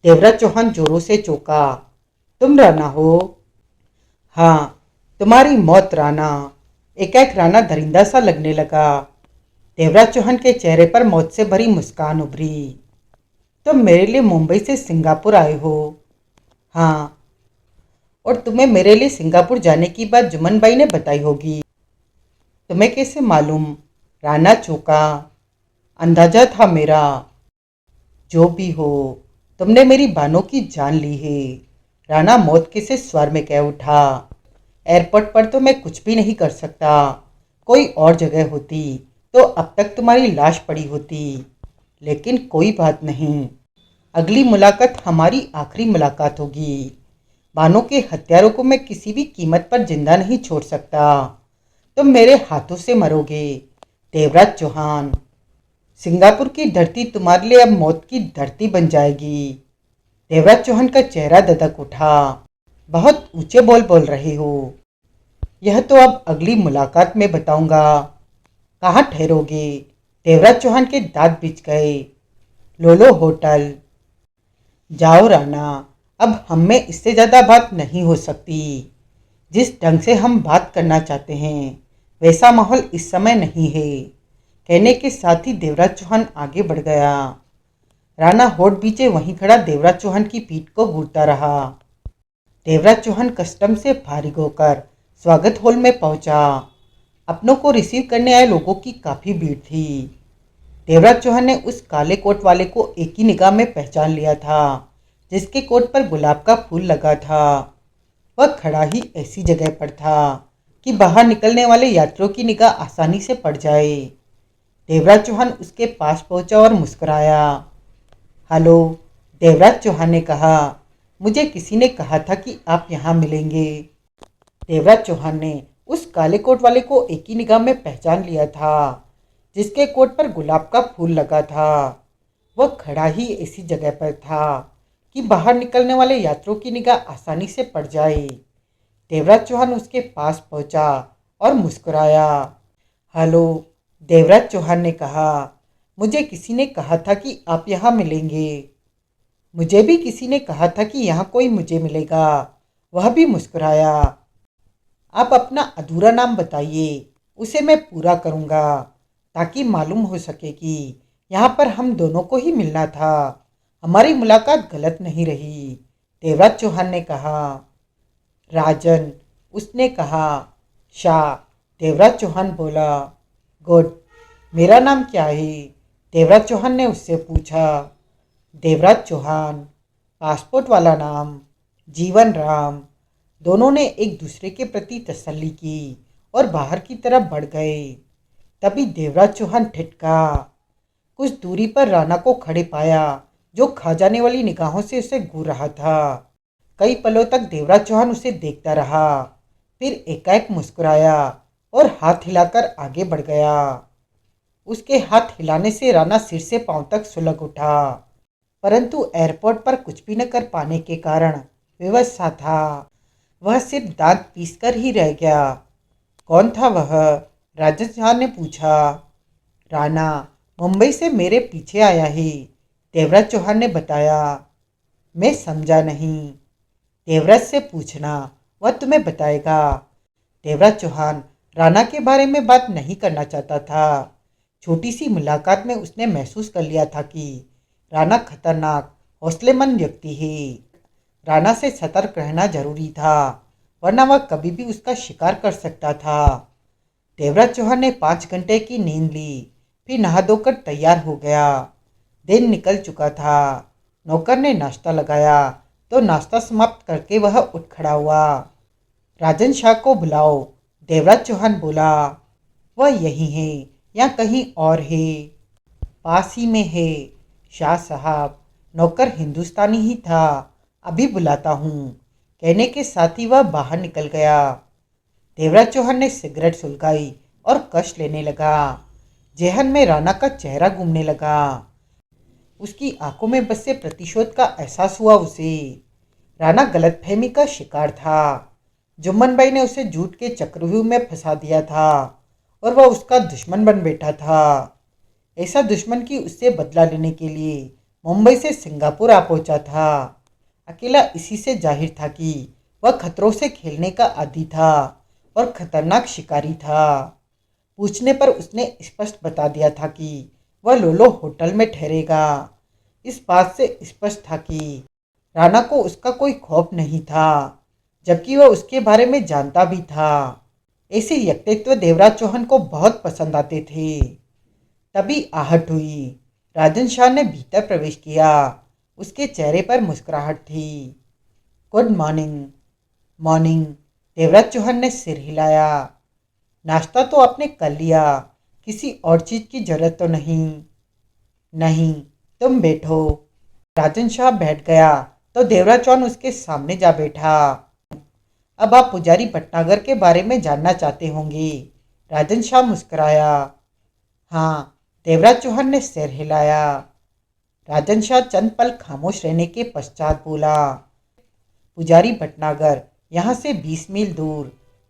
देवराज चौहान जोरों से चौंका। तुम राणा हो? हाँ, तुम्हारी मौत राणा। एकाएक राणा दरिंदा सा लगने लगा। देवराज चौहान के चेहरे पर मौत से भरी मुस्कान उभरी। तुम मेरे लिए मुंबई से सिंगापुर आए हो? हाँ, और तुम्हें मेरे लिए सिंगापुर जाने की बात जुम्मन बाई ने बताई होगी। तुम्हें कैसे मालूम? राणा चौंका। अंदाजा था मेरा। जो भी हो, तुमने मेरी बानों की जान ली है, राणा मौत के से स्वर में कह उठा। एयरपोर्ट पर तो मैं कुछ भी नहीं कर सकता। कोई और जगह होती तो अब तक तुम्हारी लाश पड़ी होती। लेकिन कोई बात नहीं, अगली मुलाकात हमारी आखिरी मुलाकात होगी। बानों के हत्यारों को मैं किसी भी कीमत पर जिंदा नहीं छोड़ सकता। तुम मेरे हाथों से मरोगे, देवराज चौहान। सिंगापुर की धरती तुम्हारे लिए अब मौत की धरती बन जाएगी। देवराज चौहान का चेहरा ददक उठा। बहुत ऊंचे बोल बोल रहे हो। यह तो अब अगली मुलाकात में बताऊंगा। कहाँ ठहरोगे? देवराज चौहान के दांत बिछ गए। लोलो होटल। जाओ राणा, अब हम में इससे ज़्यादा बात नहीं हो सकती। जिस ढंग से हम बात करना चाहते हैं वैसा माहौल इस समय नहीं है। कहने के साथ ही देवराज चौहान आगे बढ़ गया। राणा होठ बीचे वहीं खड़ा देवराज चौहान की पीठ को घूरता रहा। देवराज चौहान कस्टम से फारिग होकर स्वागत हॉल में पहुंचा। अपनों को रिसीव करने आए लोगों की काफ़ी भीड़ थी। देवराज चौहान ने उस काले कोट वाले को एक ही निगाह में पहचान लिया था जिसके कोट पर गुलाब का फूल लगा था। वह खड़ा ही ऐसी जगह पर था कि बाहर निकलने वाले यात्रियों की निगाह आसानी से पड़ जाए। देवराज चौहान उसके पास पहुंचा और मुस्कुराया। हेलो, देवराज चौहान ने कहा। मुझे किसी ने कहा था कि आप यहाँ मिलेंगे। देवराज चौहान ने उस काले कोट वाले को एक ही निगाह में पहचान लिया था जिसके कोट पर गुलाब का फूल लगा था। वह खड़ा ही ऐसी जगह पर था कि बाहर निकलने वाले यात्रियों की निगाह आसानी से पड़ जाए। देवराज चौहान उसके पास पहुंचा और मुस्कुराया। हेलो, देवराज चौहान ने कहा, मुझे किसी ने कहा था कि आप यहाँ मिलेंगे। मुझे भी किसी ने कहा था कि यहाँ कोई मुझे मिलेगा। वह भी मुस्कुराया। आप अपना अधूरा नाम बताइए, उसे मैं पूरा करूँगा, ताकि मालूम हो सके कि यहाँ पर हम दोनों को ही मिलना था। हमारी मुलाकात गलत नहीं रही। देवराज चौहान ने कहा। राजन, उसने कहा। शाह, देवराज चौहान बोला। गुड, मेरा नाम क्या है? देवराज चौहान ने उससे पूछा। देवराज चौहान, पासपोर्ट वाला नाम। जीवन राम। दोनों ने एक दूसरे के प्रति तसल्ली की और बाहर की तरफ बढ़ गए। तभी देवराज चौहान ठिठका। कुछ दूरी पर राणा को खड़े पाया, जो खा जाने वाली निगाहों से उसे घूर रहा था। कई पलों तक देवराज चौहान उसे देखता रहा, फिर एकाएक मुस्कुराया और हाथ हिलाकर आगे बढ़ गया। उसके हाथ हिलाने से राणा सिर से पांव तक सुलग उठा, परंतु एयरपोर्ट पर कुछ भी न कर पाने के कारण विवश सा था। वह सिर्फ दांत पीसकर ही रह गया। कौन था वह? राजन शाह ने पूछा। राणा मुंबई से मेरे पीछे आया है, देवराज चौहान ने बताया। मैं समझा नहीं। देवराज से पूछना, वह तुम्हें बताएगा। देवराज चौहान राणा के बारे में बात नहीं करना चाहता था। छोटी सी मुलाकात में उसने महसूस कर लिया था कि राणा खतरनाक, हौसलेमंद व्यक्ति है। राणा से सतर्क रहना जरूरी था, वरना वह कभी भी उसका शिकार कर सकता था। देवराज चौहान ने 5 घंटे की नींद ली, फिर नहा धोकर तैयार हो गया। दिन निकल चुका था। नौकर ने नाश्ता लगाया तो नाश्ता समाप्त करके वह उठ खड़ा हुआ। राजन शाह को बुलाओ, देवराज चौहान बोला। वह यही है या कहीं और है? पास ही में है। शाह साहब, नौकर हिंदुस्तानी ही था। अभी बुलाता हूँ, कहने के साथ ही वह बाहर निकल गया। देवराज चौहान ने सिगरेट सुलगाई और कश लेने लगा। जेहन में राणा का चेहरा घूमने लगा। उसकी आंखों में बसे प्रतिशोध का एहसास हुआ उसे। राणा गलतफहमी का शिकार था। जुम्मन भाई ने उसे झूठ के चक्रव्यूह में फंसा दिया था और वह उसका दुश्मन बन बैठा था। ऐसा दुश्मन कि उससे बदला लेने के लिए मुंबई से सिंगापुर आ पहुंचा था। अकेला इसी से जाहिर था कि वह खतरों से खेलने का आदी था और खतरनाक शिकारी था। पूछने पर उसने स्पष्ट बता दिया था कि वह लोलो होटल में ठहरेगा। इस बात से स्पष्ट था कि राणा को उसका कोई खौफ नहीं था, जबकि वह उसके बारे में जानता भी था। ऐसे व्यक्तित्व देवराज चौहान को बहुत पसंद आते थे। तभी आहट हुई। राजन शाह ने भीतर प्रवेश किया। उसके चेहरे पर मुस्कुराहट थी। Good morning. Morning, Devraj Chauhan ने सिर हिलाया। नाश्ता तो आपने कर लिया, किसी और चीज़ की जरूरत तो नहीं? नहीं, तुम बैठो। राजन शाह बैठ गया तो देवराज चौहान उसके सामने जा बैठा। अब आप पुजारी भटनागर के बारे में जानना चाहते होंगे? राजन शाह मुस्कुराया। हाँ, देवराज चौहान ने सिर हिलाया। राजन शाह चंद पल खामोश रहने के पश्चात बोला। पुजारी भटनागर यहाँ से 20 मील दूर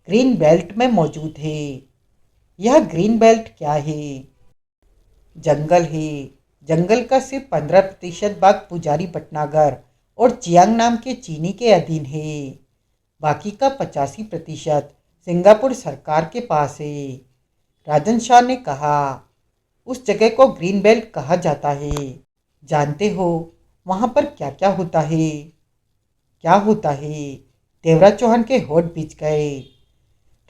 ग्रीन बेल्ट में मौजूद है। यह ग्रीन बेल्ट क्या है? जंगल है। जंगल का सिर्फ 15% भाग पुजारी भटनागर और चियांग नाम के चीनी के अधीन है। बाकी का 85% सिंगापुर सरकार के पास है। राजन शाह ने कहा। उस जगह को ग्रीन बेल्ट कहा जाता है। जानते हो वहाँ पर क्या क्या होता है? क्या होता है? देवराज चौहान के होठ भींच गए।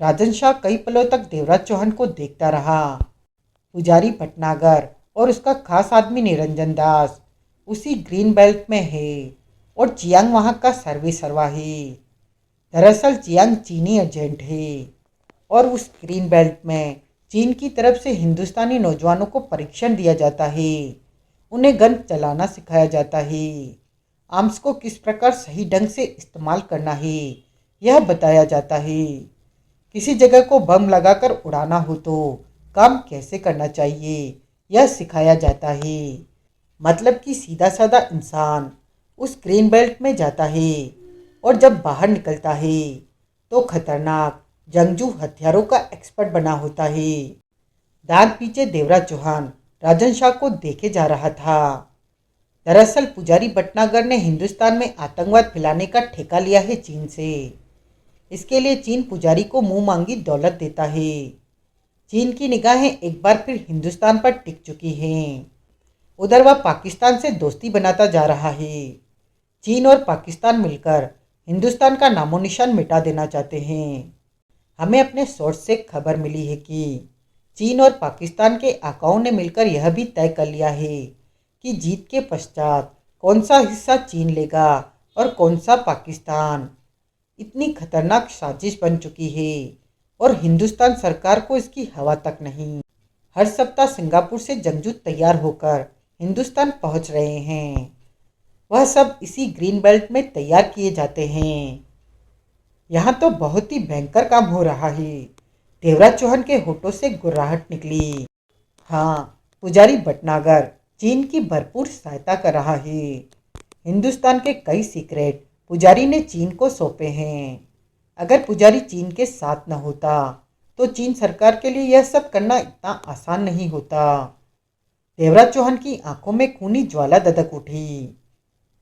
राजन शाह कई पलों तक देवराज चौहान को देखता रहा। पुजारी भटनागर और उसका खास आदमी निरंजन दास उसी ग्रीन बेल्ट में है और चियांग वहाँ का सर्वे सर्वा है। दरअसल चियांग चीनी एजेंट है और उस ग्रीन बेल्ट में चीन की तरफ से हिंदुस्तानी नौजवानों को परीक्षण दिया जाता है। उन्हें गन चलाना सिखाया जाता है। आर्म्स को किस प्रकार सही ढंग से इस्तेमाल करना है यह बताया जाता है। किसी जगह को बम लगाकर उड़ाना हो तो काम कैसे करना चाहिए यह सिखाया जाता है। मतलब कि सीधा साधा इंसान उस ग्रीन बेल्ट में जाता है और जब बाहर निकलता है तो खतरनाक जंगजू हथियारों का एक्सपर्ट बना होता है। दांत पीछे देवराज चौहान राजन शाह को देखे जा रहा था। दरअसल पुजारी भटनागर ने हिंदुस्तान में आतंकवाद फैलाने का ठेका लिया है चीन से। इसके लिए चीन पुजारी को मुंह मांगी दौलत देता है। चीन की निगाहें एक बार फिर हिंदुस्तान पर टिक चुकी हैं। उधर वह पाकिस्तान से दोस्ती बनाता जा रहा है। चीन और पाकिस्तान मिलकर हिंदुस्तान का नामो निशान मिटा देना चाहते हैं। हमें अपने सोर्स से खबर मिली है कि चीन और पाकिस्तान के आकाओं ने मिलकर यह भी तय कर लिया है कि जीत के पश्चात कौन सा हिस्सा चीन लेगा और कौन सा पाकिस्तान। इतनी खतरनाक साजिश बन चुकी है और हिंदुस्तान सरकार को इसकी हवा तक नहीं। हर सप्ताह सिंगापुर से जंगजू तैयार होकर हिंदुस्तान पहुंच रहे हैं। वह सब इसी ग्रीन बेल्ट में तैयार किए जाते हैं। यहाँ तो बहुत ही भयंकर काम हो रहा है। देवराज चौहान के होठों से गुर्राहट निकली। हाँ, पुजारी भटनागर चीन की भरपूर सहायता कर रहा है। हिंदुस्तान के कई सीक्रेट पुजारी ने चीन को सौंपे हैं। अगर पुजारी चीन के साथ न होता तो चीन सरकार के लिए यह सब करना इतना आसान नहीं होता। देवराज चौहान की आंखों में खूनी ज्वाला ददक उठी।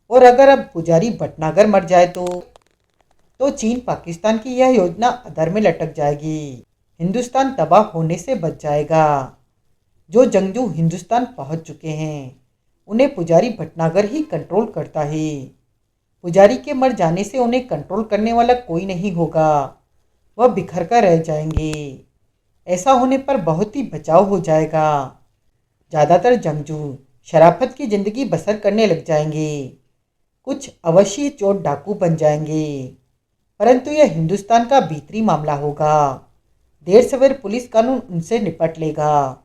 और अगर अब पुजारी भटनागर मर जाए तो चीन पाकिस्तान की यह योजना अधर में लटक जाएगी। हिंदुस्तान तबाह होने से बच जाएगा। जो जंगजू हिंदुस्तान पहुंच चुके हैं उन्हें पुजारी भटनागर ही कंट्रोल करता है। पुजारी के मर जाने से उन्हें कंट्रोल करने वाला कोई नहीं होगा। वह बिखर कर रह जाएंगे। ऐसा होने पर बहुत ही बचाव हो जाएगा। ज़्यादातर जंगजू शराफत की ज़िंदगी बसर करने लग जाएंगे। कुछ अवश्य चोर डाकू बन जाएंगे। परंतु यह हिंदुस्तान का भीतरी मामला होगा। देर सवेर पुलिस कानून उनसे निपट लेगा।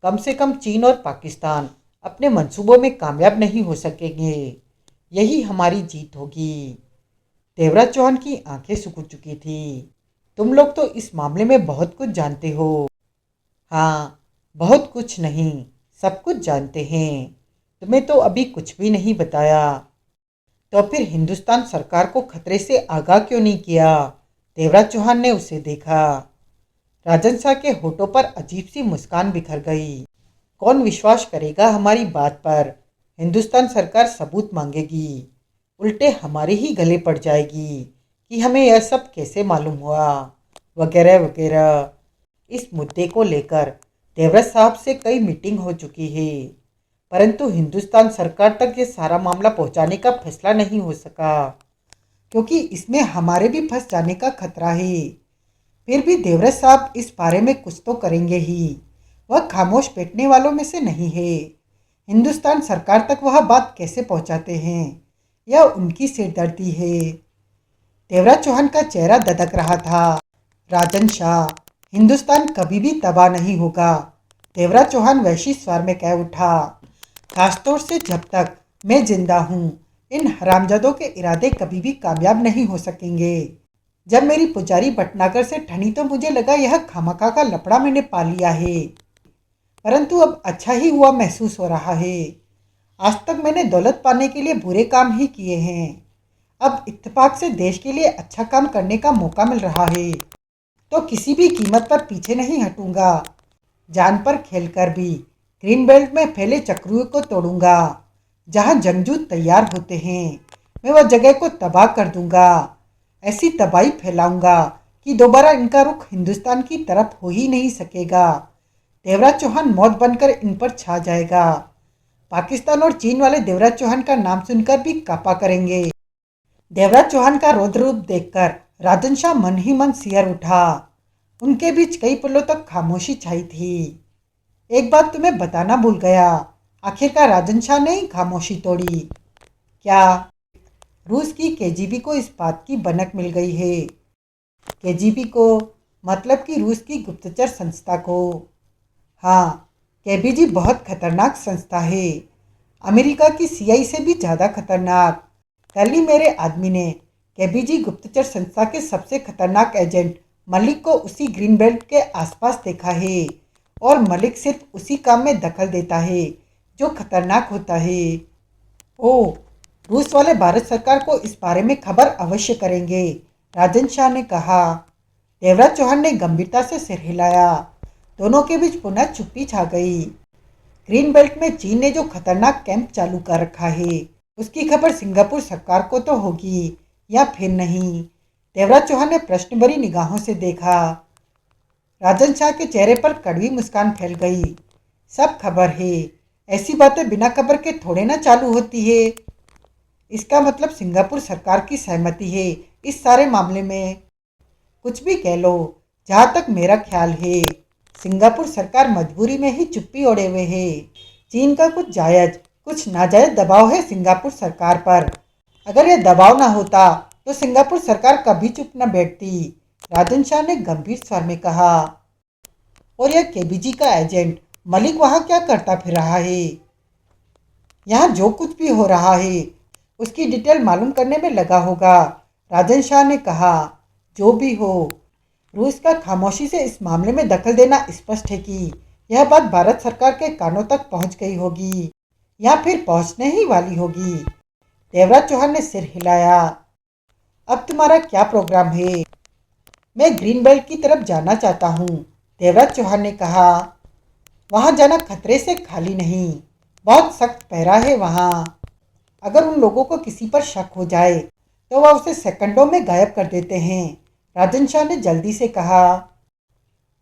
कम से कम चीन और पाकिस्तान अपने मंसूबों में कामयाब नहीं हो सकेंगे। यही हमारी जीत होगी। देवराज चौहान की आंखें सिकुड़ चुकी थी। तुम लोग तो इस मामले में बहुत कुछ जानते हो। हाँ, बहुत कुछ नहीं, सब कुछ जानते हैं। तुम्हें तो अभी कुछ भी नहीं बताया। तो फिर हिंदुस्तान सरकार को खतरे से आगाह क्यों नहीं किया? देवराज चौहान ने उसे देखा। राजन शाह के होठों पर अजीब सी मुस्कान बिखर गई। कौन विश्वास करेगा हमारी बात पर? हिंदुस्तान सरकार सबूत मांगेगी। उल्टे हमारे ही गले पड़ जाएगी कि हमें यह सब कैसे मालूम हुआ, वगैरह वगैरह। इस मुद्दे को लेकर देवराज साहब से कई मीटिंग हो चुकी है, परंतु हिंदुस्तान सरकार तक ये सारा मामला पहुंचाने का फैसला नहीं हो सका, क्योंकि इसमें हमारे भी फंस जाने का खतरा है। फिर भी देवराज साहब इस बारे में कुछ तो करेंगे ही। वह खामोश बैठने वालों में से नहीं है। हिंदुस्तान सरकार तक वह बात कैसे पहुंचाते हैं, यह उनकी सिरदर्दी है। देवराज चौहान का चेहरा ददक रहा था। राजन शाह, हिंदुस्तान कभी भी तबाह नहीं होगा। देवराज चौहान वैशी स्वर में कह उठा। खासतौर से जब तक मैं जिंदा हूँ, इन हरामजादों के इरादे कभी भी कामयाब नहीं हो सकेंगे। जब मेरी पुजारी भटनागर से ठनी तो मुझे लगा यह खामखा का लफड़ा मैंने पा लिया है, परंतु अब अच्छा ही हुआ महसूस हो रहा है। आज तक मैंने दौलत पाने के लिए बुरे काम ही किए हैं। अब इत्तेफाक से देश के लिए अच्छा काम करने का मौका मिल रहा है तो किसी भी कीमत पर पीछे नहीं हटूंगा। जान पर खेलकर भी ग्रीन बेल्ट में फैले चक्रुओं को तोड़ूंगा। जहां जंगजू तैयार होते हैं मैं वह जगह को तबाह कर दूंगा। ऐसी तबाही फैलाऊंगा कि दोबारा इनका रुख हिंदुस्तान की तरफ हो ही नहीं सकेगा। देवराज चौहान मौत बनकर इन पर छा जाएगा। पाकिस्तान और चीन वाले देवराज चौहान का नाम सुनकर भी कापा करेंगे। देवराज चौहान का रौद्र रूप देखकर राजन शाह मन ही मन सिहर उठा। उनके बीच कई पलों तक खामोशी छाई थी। एक बात तुम्हें बताना भूल गया, आखिरकार राजन शाह ने ही खामोशी तोड़ी। क्या? रूस की केजीबी को इस बात की भनक मिल गई है। केजीबी को मतलब कि रूस की गुप्तचर संस्था को। हाँ, केबीजी बहुत खतरनाक संस्था है, अमेरिका की सीआई से भी ज़्यादा खतरनाक। कल ही मेरे आदमी ने केबीजी गुप्तचर संस्था के सबसे खतरनाक एजेंट मलिक को उसी ग्रीन बेल्ट के आसपास देखा है और मलिक सिर्फ उसी काम में दखल देता है जो खतरनाक होता है। ओह, रूस वाले भारत सरकार को इस बारे में खबर अवश्य करेंगे, राजन शाह ने कहा। देवराज चौहान ने गंभीरता से सिर हिलाया। दोनों के बीच पुनः चुप्पी छा गई। ग्रीन बेल्ट में चीन ने जो खतरनाक कैंप चालू कर रखा है, उसकी खबर सिंगापुर सरकार को तो होगी या फिर नहीं? देवराज चौहान ने प्रश्न भरी निगाहों से देखा। राजन शाह के चेहरे पर कड़वी मुस्कान फैल गई। सब खबर है, ऐसी बातें बिना खबर के थोड़े ना चालू होती है। इसका मतलब सिंगापुर सरकार की सहमति है इस सारे मामले में। कुछ भी कह लो, जहाँ तक मेरा ख्याल है सिंगापुर सरकार मजबूरी में ही चुप्पी ओढ़े हुए है। चीन का कुछ जायज कुछ नाजायज दबाव है सिंगापुर सरकार पर। अगर यह दबाव ना होता तो सिंगापुर सरकार कभी चुप न बैठती, राजन शाह ने गंभीर स्वर में कहा। और यह केबीजी का एजेंट मलिक वहाँ क्या करता फिर रहा है? यहाँ जो कुछ भी हो रहा है उसकी डिटेल मालूम करने में लगा होगा, राजन शाह ने कहा। जो भी हो, रूस का खामोशी से इस मामले में दखल देना स्पष्ट है कि यह बात भारत सरकार के कानों तक पहुंच गई होगी या फिर पहुंचने ही वाली होगी। देवराज चौहान ने सिर हिलाया। अब तुम्हारा क्या प्रोग्राम है? मैं ग्रीन बेल्ट की तरफ जाना चाहता हूँ, देवराज चौहान ने कहा। वहाँ जाना खतरे से खाली नहीं, बहुत सख्त पहरा है वहाँ। अगर उन लोगों को किसी पर शक हो जाए तो वह उसे सेकंडों में गायब कर देते हैं, राजन शाह ने जल्दी से कहा।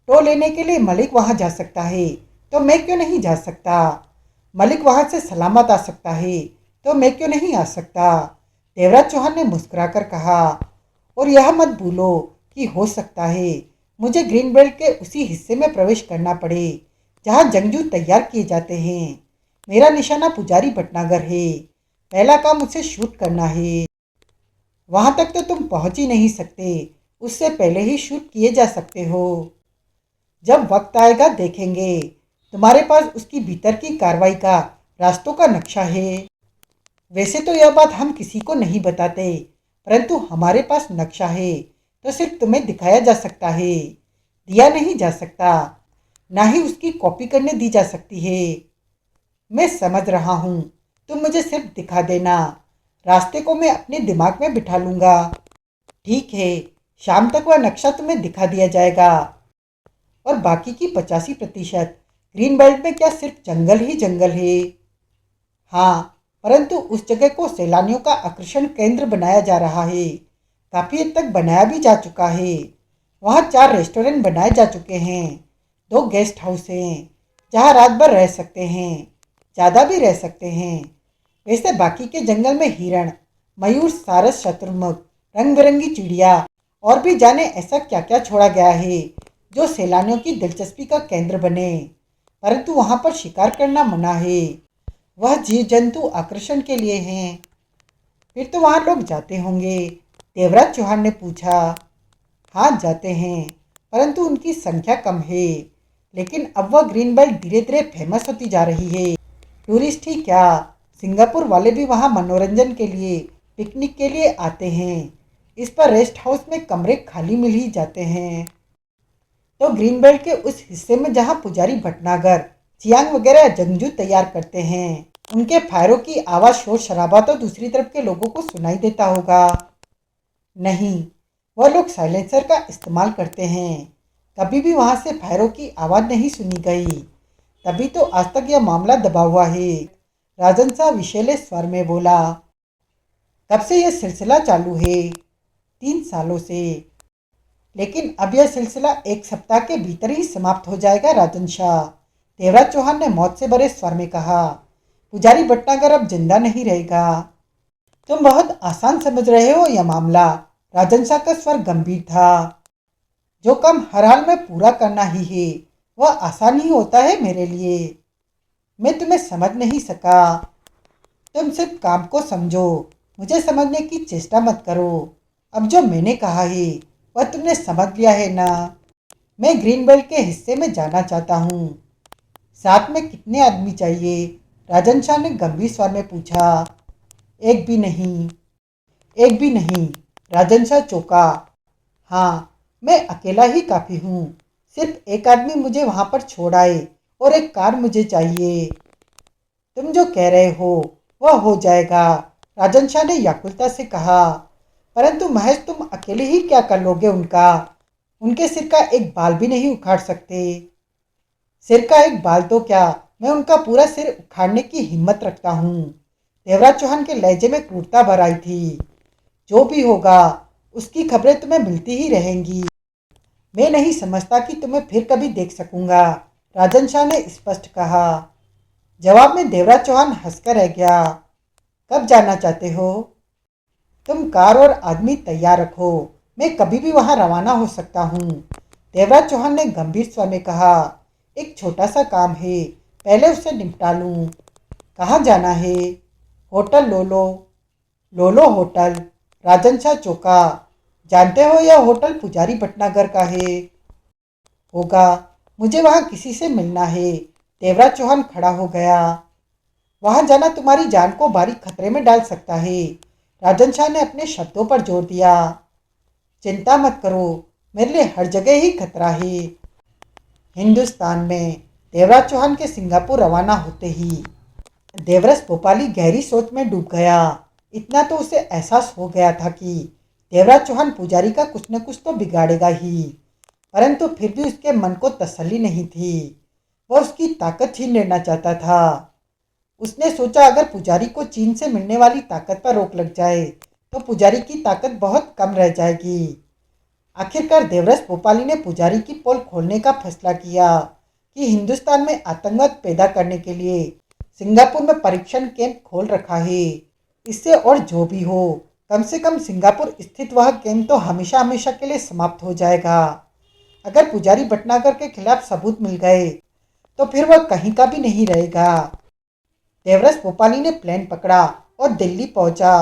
टो लेने के लिए मलिक वहाँ जा सकता है तो मैं क्यों नहीं जा सकता? मलिक वहाँ से सलामत आ सकता है तो मैं क्यों नहीं आ सकता? देवराज चौहान ने मुस्कुराकर कहा। और यह मत भूलो कि हो सकता है मुझे ग्रीन बेल्ट के उसी हिस्से में प्रवेश करना पड़े जहाँ जंगजू तैयार किए जाते हैं। मेरा निशाना पुजारी भटनागर है। पहला काम उसे शूट करना है। वहाँ तक तो तुम पहुँच ही नहीं सकते, उससे पहले ही शूट किए जा सकते हो। जब वक्त आएगा देखेंगे। तुम्हारे पास उसकी भीतर की कार्रवाई का रास्तों का नक्शा है। वैसे तो यह बात हम किसी को नहीं बताते, परंतु हमारे पास नक्शा है तो सिर्फ तुम्हें दिखाया जा सकता है, दिया नहीं जा सकता। ना ही उसकी कॉपी करने दी जा सकती है। मैं समझ रहा हूँ, तुम मुझे सिर्फ दिखा देना, रास्ते को मैं अपने दिमाग में बिठा लूँगा। ठीक है, शाम तक वह नक्शा तुम्हें दिखा दिया जाएगा। और बाकी की 85% ग्रीन बेल्ट में क्या सिर्फ जंगल ही जंगल है? हाँ, परंतु उस जगह को सैलानियों का आकर्षण केंद्र बनाया जा रहा है। काफ़ी हद तक बनाया भी जा चुका है। वहाँ 4 रेस्टोरेंट बनाए जा चुके हैं, 2 गेस्ट हाउस हैं जहाँ रात भर रह सकते हैं, ज़्यादा भी रह सकते हैं। वैसे बाकी के जंगल में हिरण, मयूर, सारस, शत्रुमुख, रंग बिरंगी चिड़िया और भी जाने ऐसा क्या क्या छोड़ा गया है जो सैलानियों की दिलचस्पी का केंद्र बने। परंतु वहाँ पर शिकार करना मना है। वह जीव जंतु आकर्षण के लिए हैं। फिर तो वहाँ लोग जाते होंगे, देवराज चौहान ने पूछा। हाँ जाते हैं, परंतु उनकी संख्या कम है। लेकिन अब वह ग्रीन बेल्ट धीरे धीरे फेमस होती जा रही है। टूरिस्ट ही क्या, सिंगापुर वाले भी वहाँ मनोरंजन के लिए, पिकनिक के लिए आते हैं। इस पर रेस्ट हाउस में कमरे खाली मिल ही जाते हैं। तो ग्रीन बेल्ट के उस हिस्से में जहाँ पुजारी भटनागर, चियांग वगैरह जंगजू तैयार करते हैं, उनके फायरों की आवाज़, शोर शराबा तो दूसरी तरफ के लोगों को सुनाई देता होगा। नहीं, वह लोग साइलेंसर का इस्तेमाल करते हैं। कभी भी वहाँ से फायरों की आवाज़ नहीं सुनी गई। तभी तो आज तक यह मामला दबा हुआ है, राजन शाह विशेले स्वर में बोला। कब से यह सिलसिला चालू है? 3 सालों से। लेकिन अब यह सिलसिला 1 सप्ताह के भीतर ही समाप्त हो जाएगा, राजन शाह, देवराज चौहान ने मौत से भरे स्वर में कहा। पुजारी भटनागर अब जिंदा नहीं रहेगा। तुम बहुत आसान समझ रहे हो यह मामला, राजन शाह का स्वर गंभीर था। जो काम हर हाल में पूरा करना ही है वह आसान ही होता है मेरे लिए। मैं तुम्हें समझ नहीं सका। तुम सिर्फ काम को समझो, मुझे समझने की चेष्टा मत करो। अब जो मैंने कहा है वह तुमने समझ लिया है ना? मैं ग्रीन बेल्ट के हिस्से में जाना चाहता हूँ। साथ में कितने आदमी चाहिए? राजन शाह ने गंभीर स्वर में पूछा। एक भी नहीं, एक भी नहीं, राजन शाह चौंका। हाँ, मैं अकेला ही काफ़ी हूँ। सिर्फ एक आदमी मुझे वहाँ पर छोड़ आए और एक कार मुझे चाहिए। तुम जो कह रहे हो वह हो जाएगा, राजन शाह ने व्याकुलता से कहा। परंतु महज तुम अकेले ही क्या कर लोगे उनका? उनके सिर का एक बाल भी नहीं उखाड़ सकते। सिर का एक बाल तो क्या, मैं उनका पूरा सिर उखाड़ने की हिम्मत रखता हूँ। देवराज चौहान के लहजे में क्रूरता भर आई थी। जो भी होगा उसकी खबरें तुम्हें मिलती ही रहेंगी। मैं नहीं समझता कि तुम्हें फिर कभी देख सकूंगा, राजन शाह ने स्पष्ट कहा। जवाब में देवराज चौहान हंसकर रह गया। कब जाना चाहते हो? तुम कार और आदमी तैयार रखो, मैं कभी भी वहां रवाना हो सकता हूँ। देवराज चौहान ने गंभीर स्वर में कहा। एक छोटा सा काम है, पहले उसे निपटा लूँ। कहाँ जाना है? होटल लोलो। लोलो होटल? राजन शाह चौंका। जानते हो यह होटल पुजारी भटनागर का है। होगा, मुझे वहाँ किसी से मिलना है। देवराज चौहान खड़ा हो गया। वहां जाना तुम्हारी जान को भारी खतरे में डाल सकता है, राजन शाह ने अपने शब्दों पर जोर दिया। चिंता मत करो, मेरे लिए हर जगह ही खतरा है। हिंदुस्तान में देवराज चौहान के सिंगापुर रवाना होते ही देवरस भोपाली गहरी सोच में डूब गया। इतना तो उसे एहसास हो गया था कि देवराज चौहान पुजारी का कुछ न कुछ तो बिगाड़ेगा ही, परंतु फिर भी उसके मन को तसल्ली नहीं थी। वह उसकी ताकत छीन लेना चाहता था। उसने सोचा अगर पुजारी को चीन से मिलने वाली ताकत पर रोक लग जाए तो पुजारी की ताकत बहुत कम रह जाएगी। आखिरकार देवरस भोपाली ने पुजारी की पोल खोलने का फैसला किया कि हिंदुस्तान में आतंकवाद पैदा करने के लिए सिंगापुर में परीक्षण कैंप खोल रखा है। इससे और जो भी हो, कम से कम सिंगापुर स्थित वह कैंप तो हमेशा हमेशा के लिए समाप्त हो जाएगा। अगर पुजारी भटनागर के खिलाफ सबूत मिल गए तो फिर वह कहीं का भी नहीं रहेगा। देवरस भोपाली ने प्लेन पकड़ा और दिल्ली पहुंचा।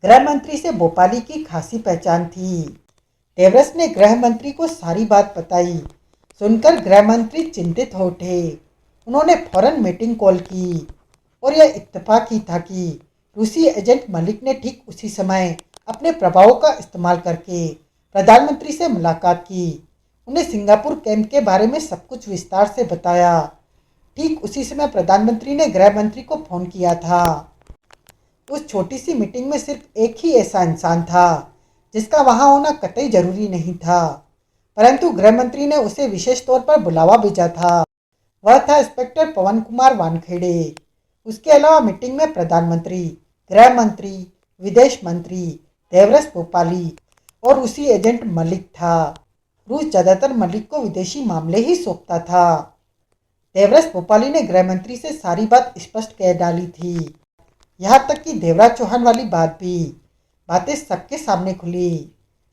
गृह मंत्री से भोपाली की खासी पहचान थी। देवरस ने गृह मंत्री को सारी बात बताई। सुनकर गृह मंत्री चिंतित हो उठे। उन्होंने फौरन मीटिंग कॉल की और यह इत्तेफाक ही था कि रूसी एजेंट मलिक ने ठीक उसी समय अपने प्रभाव का इस्तेमाल करके प्रधानमंत्री से मुलाकात की। उन्हें सिंगापुर कैंप के बारे में सब कुछ विस्तार से बताया। ठीक उसी समय प्रधानमंत्री ने गृह मंत्री को फोन किया था। उस छोटी सी मीटिंग में सिर्फ एक ही ऐसा इंसान था जिसका वहां होना कतई जरूरी नहीं था, परंतु गृह मंत्री ने उसे विशेष तौर पर बुलावा भेजा था। वह था इंस्पेक्टर पवन कुमार वानखेड़े। उसके अलावा मीटिंग में प्रधानमंत्री, गृह मंत्री, विदेश मंत्री, देवरस भोपाली और रूसी एजेंट मलिक था। रूस ज्यादातर मलिक को विदेशी मामले ही सौंपता था। देवरस भोपाली ने गृह मंत्री से सारी बात स्पष्ट कह डाली थी। यहाँ तक कि देवराज चौहान वाली बातें सबके सामने खुली।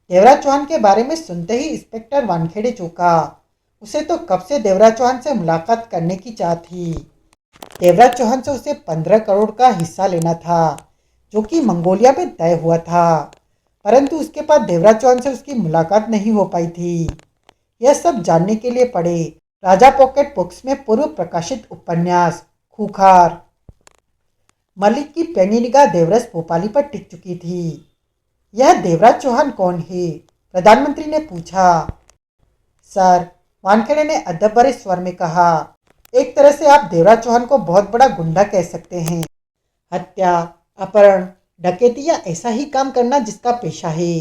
देवराज चौहान के बारे में सुनते ही इंस्पेक्टर वानखेड़े चौंका। उसे तो कब से देवराज चौहान से मुलाकात करने की चाह थी। देवराज चौहान से उसे 15 करोड़ का हिस्सा लेना था जो कि मंगोलिया में तय हुआ था, परंतु उसके बाद देवराज चौहान से उसकी मुलाकात नहीं हो पाई थी। यह सब जानने के लिए पढ़े राजा पॉकेट बुक्स में पूर्व प्रकाशित उपन्यास खूंखार। मलिक की पैनी निगाह देवरस भोपाली पर टिक चुकी थी। यह देवराज चौहान कौन है? प्रधानमंत्री ने पूछा। सर, वानखेड़े ने अदब भरे स्वर में कहा, एक तरह से आप देवराज चौहान को बहुत बड़ा गुंडा कह सकते हैं। हत्या, अपहरण, डकैती या ऐसा ही काम करना जिसका पेशा है,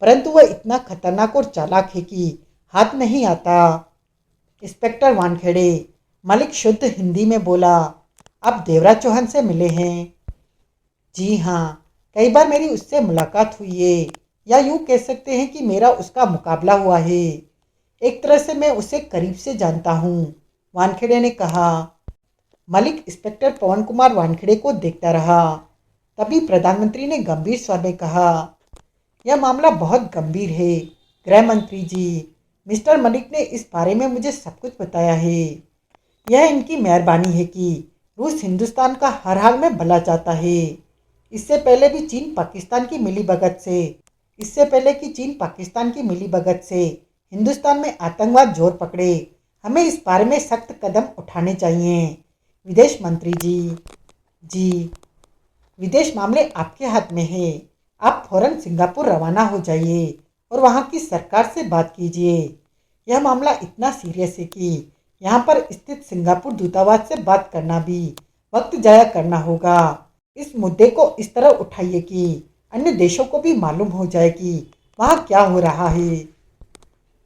परंतु वह इतना खतरनाक और चालाक है कि हाथ नहीं आता। इंस्पेक्टर वानखेड़े, मलिक शुद्ध हिंदी में बोला, आप देवराज चौहान से मिले हैं? जी हाँ, कई बार मेरी उससे मुलाकात हुई है, या यूँ कह सकते हैं कि मेरा उसका मुकाबला हुआ है। एक तरह से मैं उसे करीब से जानता हूँ, वानखेड़े ने कहा। मलिक इंस्पेक्टर पवन कुमार वानखेड़े को देखता रहा। तभी प्रधानमंत्री ने गंभीर स्वर में कहा, यह मामला बहुत गंभीर है गृह मंत्री जी। मिस्टर मलिक ने इस बारे में मुझे सब कुछ बताया है। यह इनकी मेहरबानी है कि रूस हिंदुस्तान का हर हाल में भला चाहता है। इससे पहले चीन पाकिस्तान की मिलीभगत से हिंदुस्तान में आतंकवाद जोर पकड़े। हमें इस बारे में सख्त कदम उठाने चाहिए। विदेश मंत्री जी। जी, विदेश मामले आपके हाथ में है। आप फौरन सिंगापुर रवाना हो जाइए और वहाँ की सरकार से बात कीजिए। यह मामला इतना सीरियस है कि यहाँ पर स्थित सिंगापुर दूतावास से बात करना भी वक्त जाया करना होगा। इस मुद्दे को इस तरह उठाइए कि अन्य देशों को भी मालूम हो जाए कि वहाँ क्या हो रहा है।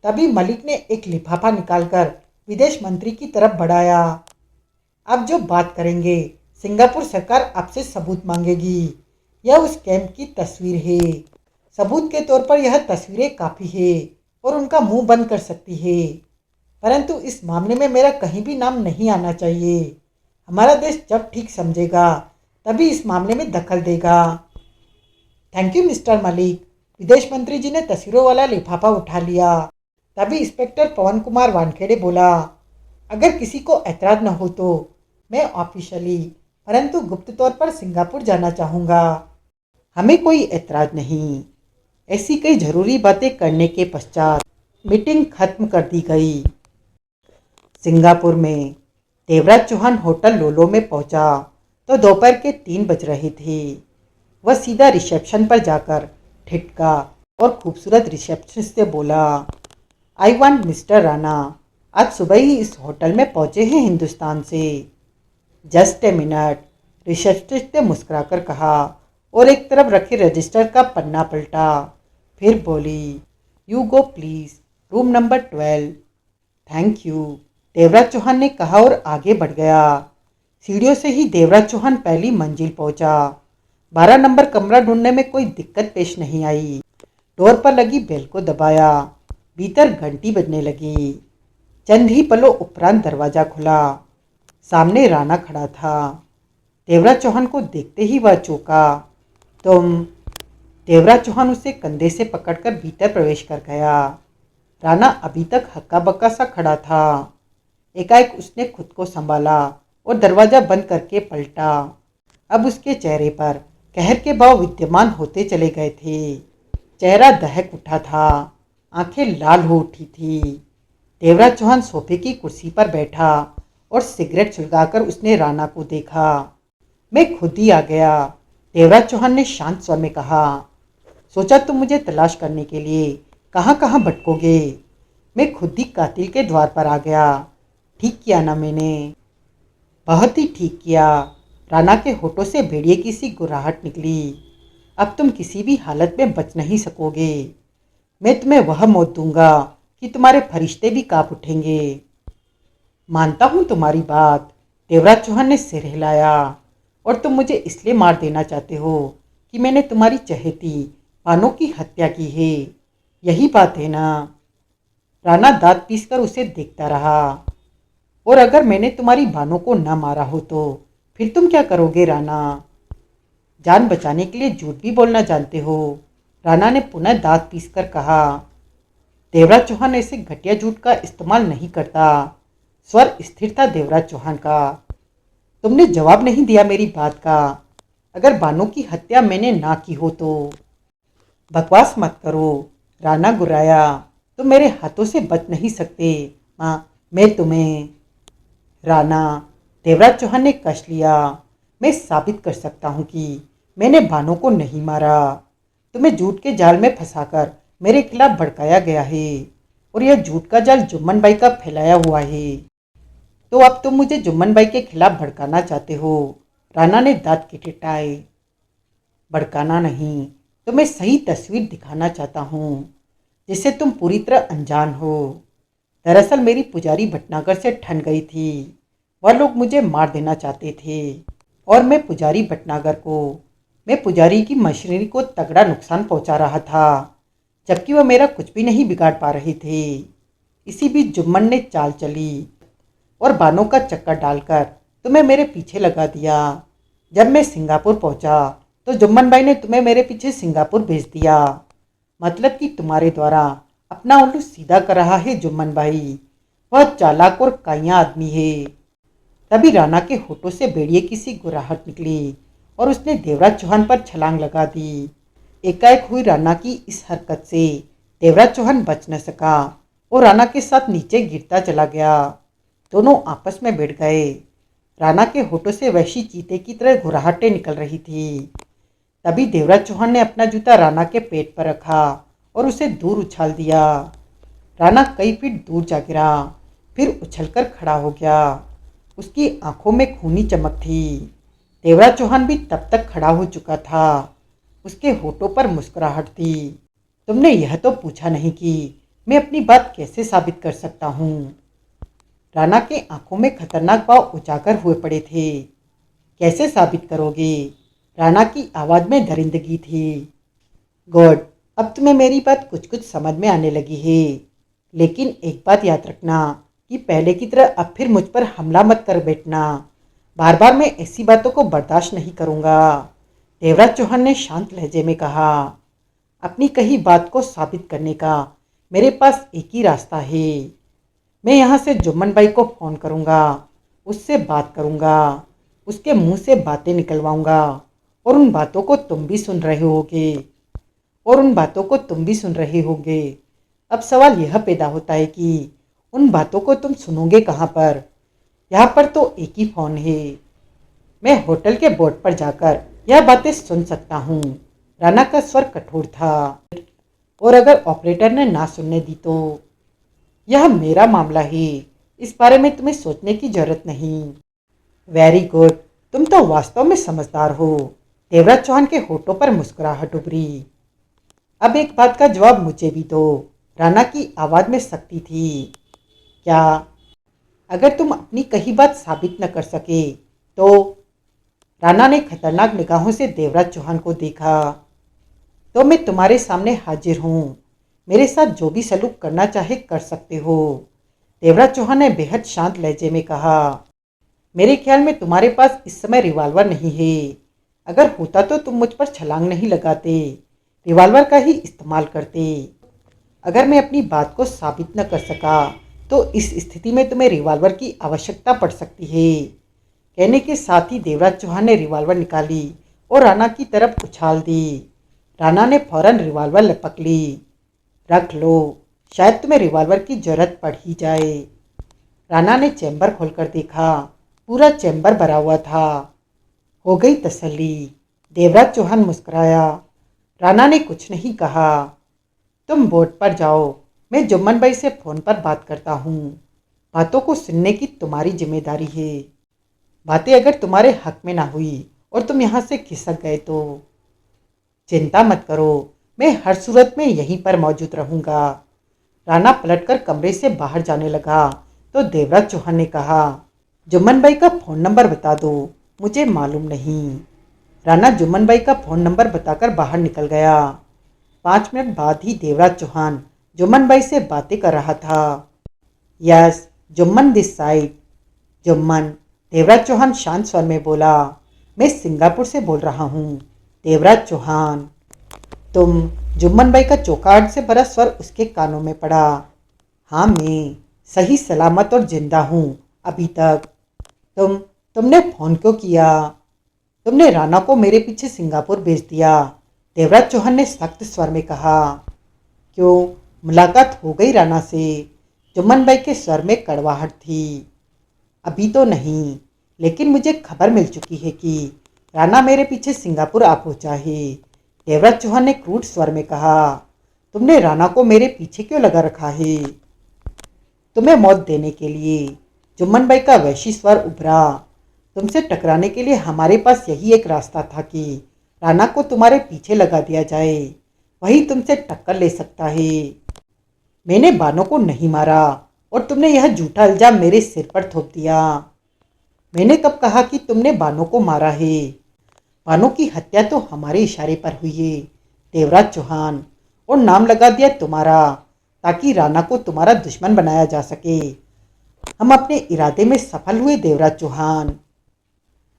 तभी मलिक ने एक लिफाफा निकालकर विदेश मंत्री की तरफ बढ़ाया। अब जो बात करेंगे, सिंगापुर सरकार आपसे सबूत मांगेगी। यह उस कैंप की तस्वीर है। सबूत के तौर पर यह तस्वीरें काफ़ी है और उनका मुंह बंद कर सकती है। परंतु इस मामले में मेरा कहीं भी नाम नहीं आना चाहिए। हमारा देश जब ठीक समझेगा तभी इस मामले में दखल देगा। Thank you mister Malik. विदेश मंत्री जी ने तस्वीरों वाला लिफाफा उठा लिया। तभी इंस्पेक्टर पवन कुमार वानखेड़े बोला, अगर किसी को ऐतराज न हो तो मैं ऑफिशियली परंतु गुप्त तौर पर सिंगापुर जाना चाहूँगा। हमें कोई ऐतराज नहीं। ऐसी कई जरूरी बातें करने के पश्चात मीटिंग खत्म कर दी गई। सिंगापुर में देवराज चौहान होटल लोलो में पहुंचा तो दोपहर के 3 बज रहे थे। वह सीधा रिसेप्शन पर जाकर ठिठका और खूबसूरत रिसेप्शनिस्ट से बोला, आई वांट मिस्टर राणा। आज सुबह ही इस होटल में पहुंचे हैं हिंदुस्तान से। जस्ट ए मिनट, रिसेप्शनिस्ट ने मुस्कुराकर कहा और एक तरफ रखे रजिस्टर का पन्ना पलटा। फिर बोली, you go please, room number 12। Thank you, Devraj Chauhan ने कहा और आगे बढ़ गया। सीढ़ियों से ही देवराज चौहान पहली मंजिल पहुंचा। 12 नंबर कमरा ढूंढने में कोई दिक्कत पेश नहीं आई। डोर पर लगी बेल को दबाया। भीतर घंटी बजने लगी। चंद ही पलों उपरांत दरवाजा खुला। सामने राणा खड़ा था। देवराज चौहान को देखते ही वह चौंका। तुम? देवराज चौहान उसे कंधे से पकड़कर भीतर प्रवेश कर गया। राणा अभी तक हक्का बक्का सा खड़ा था। एकाएक उसने खुद को संभाला और दरवाजा बंद करके पलटा। अब उसके चेहरे पर कहर के भाव विद्यमान होते चले गए थे। चेहरा दहक उठा था। आंखें लाल हो उठी थी। देवराज चौहान सोफे की कुर्सी पर बैठा और सिगरेट सुलगाकर उसने राणा को देखा। मैं खुद ही आ गया, देवराज चौहान ने शांत स्वर में कहा। सोचा तुम मुझे तलाश करने के लिए कहाँ कहाँ भटकोगे। मैं खुद ही कातिल के द्वार पर आ गया। ठीक किया ना मैंने? बहुत ही ठीक किया। राणा के होठों से भेड़िए की सी गुर्राहट निकली। अब तुम किसी भी हालत में बच नहीं सकोगे। मैं तुम्हें वह मौत दूंगा कि तुम्हारे फरिश्ते भी कांप उठेंगे। मानता हूँ तुम्हारी बात, देवराज चौहान ने सिर हिलाया। और तुम मुझे इसलिए मार देना चाहते हो कि मैंने तुम्हारी चहेती बानो की हत्या की है। यही बात है ना? राणा दांत पीसकर उसे देखता रहा। और अगर मैंने तुम्हारी बानो को न मारा हो तो फिर तुम क्या करोगे राणा? जान बचाने के लिए झूठ भी बोलना जानते हो, राणा ने पुनः दांत पीसकर कहा। देवराज चौहान ऐसे घटिया झूठ का इस्तेमाल नहीं करता। स्वर स्थिर था देवराज चौहान का। तुमने जवाब नहीं दिया मेरी बात का। अगर बानो की हत्या मैंने ना की हो तो? बकवास मत करो, राणा गुर्राया। तुम मेरे हाथों से बच नहीं सकते। माँ, मैं तुम्हें। राणा, देवराज चौहान ने कश लिया। मैं साबित कर सकता हूँ कि मैंने बानो को नहीं मारा। तुम्हें झूठ के जाल में फंसाकर मेरे खिलाफ भड़काया गया है और यह झूठ का जाल जुम्मन भाई का फैलाया हुआ है। तो अब तुम मुझे जुम्मन भाई के खिलाफ भड़काना चाहते हो? राणा ने दांत किटकिटाए। भड़काना नहीं, तुम्हें सही तस्वीर दिखाना चाहता हूँ जिससे तुम पूरी तरह अनजान हो। दरअसल मेरी पुजारी भटनागर से ठन गई थी। वह लोग मुझे मार देना चाहते थे और मैं पुजारी की मशीनरी को तगड़ा नुकसान पहुंचा रहा था, जबकि वह मेरा कुछ भी नहीं बिगाड़ पा रहे थे। इसी बीच जुम्मन ने चाल चली और बानों का चक्कर डालकर तुम्हें मेरे पीछे लगा दिया। जब मैं सिंगापुर पहुंचा तो जुम्मन भाई ने तुम्हें मेरे पीछे सिंगापुर भेज दिया। मतलब कि तुम्हारे द्वारा अपना उल्लू सीधा कर रहा है जुम्मन भाई। वह चालाक और काइया आदमी है। तभी राणा के होठों से भेड़िए की सी गुर्राहट निकली और उसने देवराज चौहान पर छलांग लगा दी। एकाएक हुई राणा की इस हरकत से देवराज चौहान बच न सका और राणा के साथ नीचे गिरता चला गया। दोनों आपस में भिड़ गए। राणा के होठों से वैसी चीते की तरह गुर्राहटें निकल रही थी। तभी देवराज चौहान ने अपना जूता राणा के पेट पर रखा और उसे दूर उछाल दिया। राणा कई फीट दूर जा गिरा, फिर उछलकर खड़ा हो गया। उसकी आंखों में खूनी चमक थी। देवराज चौहान भी तब तक खड़ा हो चुका था। उसके होठों पर मुस्कुराहट थी। तुमने यह तो पूछा नहीं कि मैं अपनी बात कैसे साबित कर सकता हूँ। राणा के आंखों में खतरनाक भाव उजागर हुए पड़े थे। कैसे साबित करोगे? राणा की आवाज में दरिंदगी थी। गुड, अब तुम्हें मेरी बात कुछ कुछ समझ में आने लगी है। लेकिन एक बात याद रखना कि पहले की तरह अब फिर मुझ पर हमला मत कर बैठना। बार बार मैं ऐसी बातों को बर्दाश्त नहीं करूँगा। देवराज चौहान ने शांत लहजे में कहा। अपनी कही बात को साबित करने का मेरे पास एक ही रास्ता है। मैं यहाँ से जुम्मन भाई को फ़ोन करूँगा, उससे बात करूँगा, उसके मुंह से बातें निकलवाऊँगा और उन बातों को तुम भी सुन रहे होगे। अब सवाल यह पैदा होता है कि उन बातों को तुम सुनोगे कहाँ पर? यहाँ पर तो एक ही फ़ोन है। मैं होटल के बोर्ड पर जाकर यह बातें सुन सकता हूँ। राणा का स्वर कठोर था। और अगर ऑपरेटर ने ना सुनने दी तो? यह मेरा मामला है, इस बारे में तुम्हें सोचने की जरूरत नहीं। वेरी गुड, तुम तो वास्तव में समझदार हो। देवराज चौहान के होठों पर मुस्कुराहट उभरी। अब एक बात का जवाब मुझे भी दो। राणा की आवाज में सख्ती थी। क्या? अगर तुम अपनी कही बात साबित न कर सके तो? राणा ने खतरनाक निगाहों से देवराज चौहान को देखा। तो मैं तुम्हारे सामने हाजिर हूँ। मेरे साथ जो भी सलूक करना चाहे कर सकते हो। देवराज चौहान ने बेहद शांत लहजे में कहा। मेरे ख्याल में तुम्हारे पास इस समय रिवॉल्वर नहीं है। अगर होता तो तुम मुझ पर छलांग नहीं लगाते, रिवॉल्वर का ही इस्तेमाल करते। अगर मैं अपनी बात को साबित न कर सका तो इस स्थिति में तुम्हें रिवॉल्वर की आवश्यकता पड़ सकती है। कहने के साथ ही देवराज चौहान ने रिवॉल्वर निकाली और राणा की तरफ उछाल दी। राणा ने फौरन रिवॉल्वर लपक ली। रख लो, शायद तुम्हें रिवॉल्वर की जरूरत पड़ ही जाए। राणा ने चैम्बर खोलकर देखा। पूरा चैम्बर भरा हुआ था। हो गई तसल्ली। देवराज चौहान मुस्कुराया। राणा ने कुछ नहीं कहा। तुम बोर्ड पर जाओ, मैं जुम्मन भाई से फ़ोन पर बात करता हूँ। बातों को सुनने की तुम्हारी जिम्मेदारी है। बातें अगर तुम्हारे हक में ना हुई और तुम यहाँ से खिसक गए तो? चिंता मत करो, मैं हर सूरत में यहीं पर मौजूद रहूँगा। राणा पलटकर कमरे से बाहर जाने लगा तो देवराज चौहान ने कहा, जुम्मन भाई का फ़ोन नंबर बता दो, मुझे मालूम नहीं। राणा जुम्मन भाई का फ़ोन नंबर बताकर बाहर निकल गया। 5 मिनट बाद ही देवराज चौहान जुम्मन भाई से बातें कर रहा था। Yes, Jumman this side. Jumman, Devraj Chauhan शांत स्वर में बोला। मैं सिंगापुर से बोल रहा हूँ। देवराज चौहान। तुम? जुम्मन भाई का चौंकाहट से भरा स्वर उसके कानों में पड़ा। हाँ, मैं सही सलामत और जिंदा हूँ अभी तक। तुमने फ़ोन क्यों किया? तुमने राणा को मेरे पीछे सिंगापुर भेज दिया, देवराज चौहान ने सख्त स्वर में कहा। क्यों, मुलाकात हो गई राणा से? जुम्मन भाई के स्वर में कड़वाहट थी। अभी तो नहीं, लेकिन मुझे खबर मिल चुकी है कि राणा मेरे पीछे सिंगापुर आ पहुंचा है, देवराज चौहान ने क्रूर स्वर में कहा। तुमने राणा को मेरे पीछे क्यों लगा रखा है? तुम्हें मौत देने के लिए। जुम्मन भाई का वैशी स्वर उभरा। तुमसे टकराने के लिए हमारे पास यही एक रास्ता था कि राणा को तुम्हारे पीछे लगा दिया जाए। वही तुमसे टक्कर ले सकता है। मैंने बानों को नहीं मारा और तुमने यह झूठा इल्जाम मेरे सिर पर थोप दिया। मैंने कब कहा कि तुमने बानों को मारा है? बानों की हत्या तो हमारे इशारे पर हुई है, देवराज चौहान, और नाम लगा दिया तुम्हारा ताकि राणा को तुम्हारा दुश्मन बनाया जा सके। हम अपने इरादे में सफल हुए देवराज चौहान।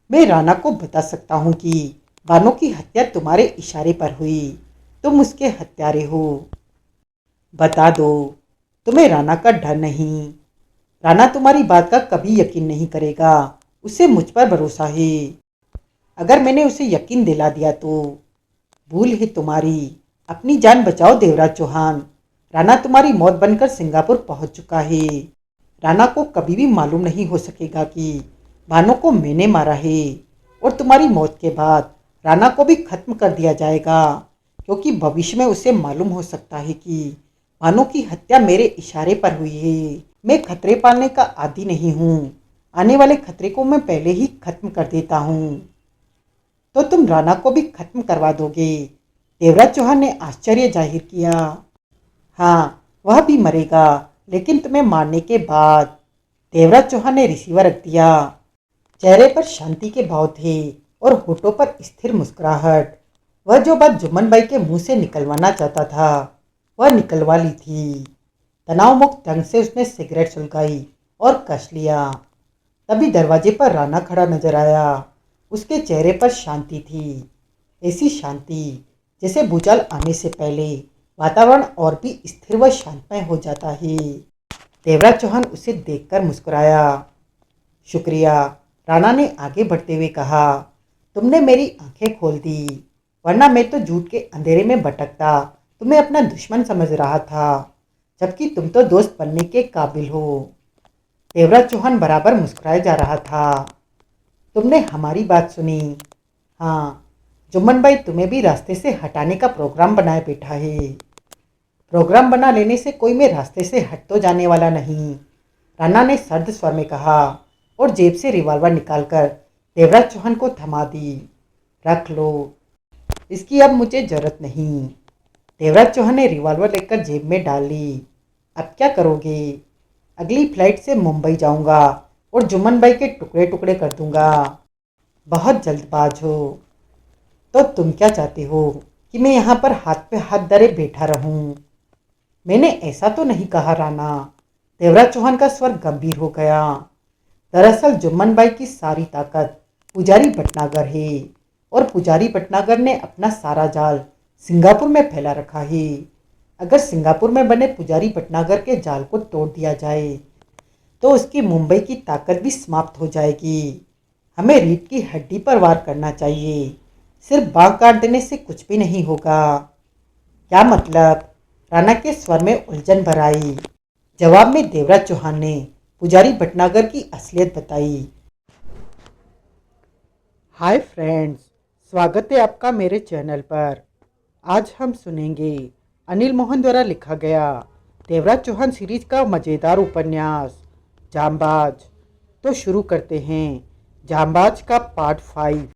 मैं राणा को बता सकता हूँ कि बानों की हत्या तुम्हारे इशारे पर हुई। तुम उसके हत्यारे हो। बता दो, तुम्हें राणा का डर नहीं। राणा तुम्हारी बात का कभी यकीन नहीं करेगा। उसे मुझ पर भरोसा है। अगर मैंने उसे यकीन दिला दिया तो? भूल है तुम्हारी। अपनी जान बचाओ देवराज चौहान। राणा तुम्हारी मौत बनकर सिंगापुर पहुंच चुका है। राणा को कभी भी मालूम नहीं हो सकेगा कि बानों को मैंने मारा है, और तुम्हारी मौत के बाद राणा को भी खत्म कर दिया जाएगा, क्योंकि भविष्य में उसे मालूम हो सकता है कि बानों की हत्या मेरे इशारे पर हुई है। मैं खतरे पालने का आदी नहीं हूँ। आने वाले खतरे को मैं पहले ही खत्म कर देता हूँ। तो तुम राणा को भी खत्म करवा दोगे? देवराज चौहान ने आश्चर्य जाहिर किया। हाँ, वह भी मरेगा, लेकिन तुम्हें मारने के बाद। देवराज चौहान ने रिसीवर रख दिया। चेहरे पर शांति के भाव थे और होठों पर स्थिर मुस्कुराहट। वह जो बात जुम्मन भाई के मुंह से निकलवाना चाहता था वह निकलवा ली थी। तनाव मुक्त ढंग से उसने सिगरेट सुलगाई और कस लिया। तभी दरवाजे पर राना खड़ा नजर आया। उसके चेहरे पर शांति थी, ऐसी शांति जैसे भूचाल आने से पहले वातावरण और भी स्थिर व शांतमय हो जाता है। देवराज चौहान उसे देखकर मुस्कुराया। शुक्रिया, राणा ने आगे बढ़ते हुए कहा। तुमने मेरी आंखें खोल दी, वरना मैं तो झूठ के अंधेरे में भटकता तुम्हें अपना दुश्मन समझ रहा था, जबकि तुम तो दोस्त बनने के काबिल हो। देवराज चौहान बराबर मुस्कुराया जा रहा था। तुमने हमारी बात सुनी? हाँ, जुम्मन भाई तुम्हें भी रास्ते से हटाने का प्रोग्राम बनाए बैठा है। प्रोग्राम बना लेने से कोई मैं रास्ते से हट तो जाने वाला नहीं, राणा ने सर्द स्वर में कहा और जेब से रिवॉल्वर निकालकर देवराज चौहान को थमा दी। रख लो, इसकी अब मुझे जरूरत नहीं। देवराज चौहान ने रिवॉल्वर लेकर जेब में डाल ली। अब क्या करोगे? अगली फ्लाइट से मुंबई जाऊंगा और जुम्मन भाई के टुकड़े टुकड़े कर दूंगा। बहुत जल्दबाज हो। तो तुम क्या चाहते हो कि मैं यहाँ पर हाथ पे हाथ धरे बैठा रहूं? मैंने ऐसा तो नहीं कहा राणा। देवराज चौहान का स्वर गंभीर हो गया। दरअसल जुम्मन भाई की सारी ताकत पुजारी भटनागर है और पुजारी भटनागर ने अपना सारा जाल सिंगापुर में फैला रखा है। अगर सिंगापुर में बने पुजारी भटनागर के जाल को तोड़ दिया जाए तो उसकी मुंबई की ताकत भी समाप्त हो जाएगी। हमें रीढ़ की हड्डी पर वार करना चाहिए, सिर्फ बाँह काट देने से कुछ भी नहीं होगा। क्या मतलब? राणा के स्वर में उलझन भर आई। जवाब में देवराज चौहान ने पुजारी भटनागर की असलियत बताई। हाय फ्रेंड्स, स्वागत है आपका मेरे चैनल पर। आज हम सुनेंगे अनिल मोहन द्वारा लिखा गया देवराज चौहान सीरीज का मज़ेदार उपन्यास जांबाज। तो शुरू करते हैं जांबाज का पार्ट 5।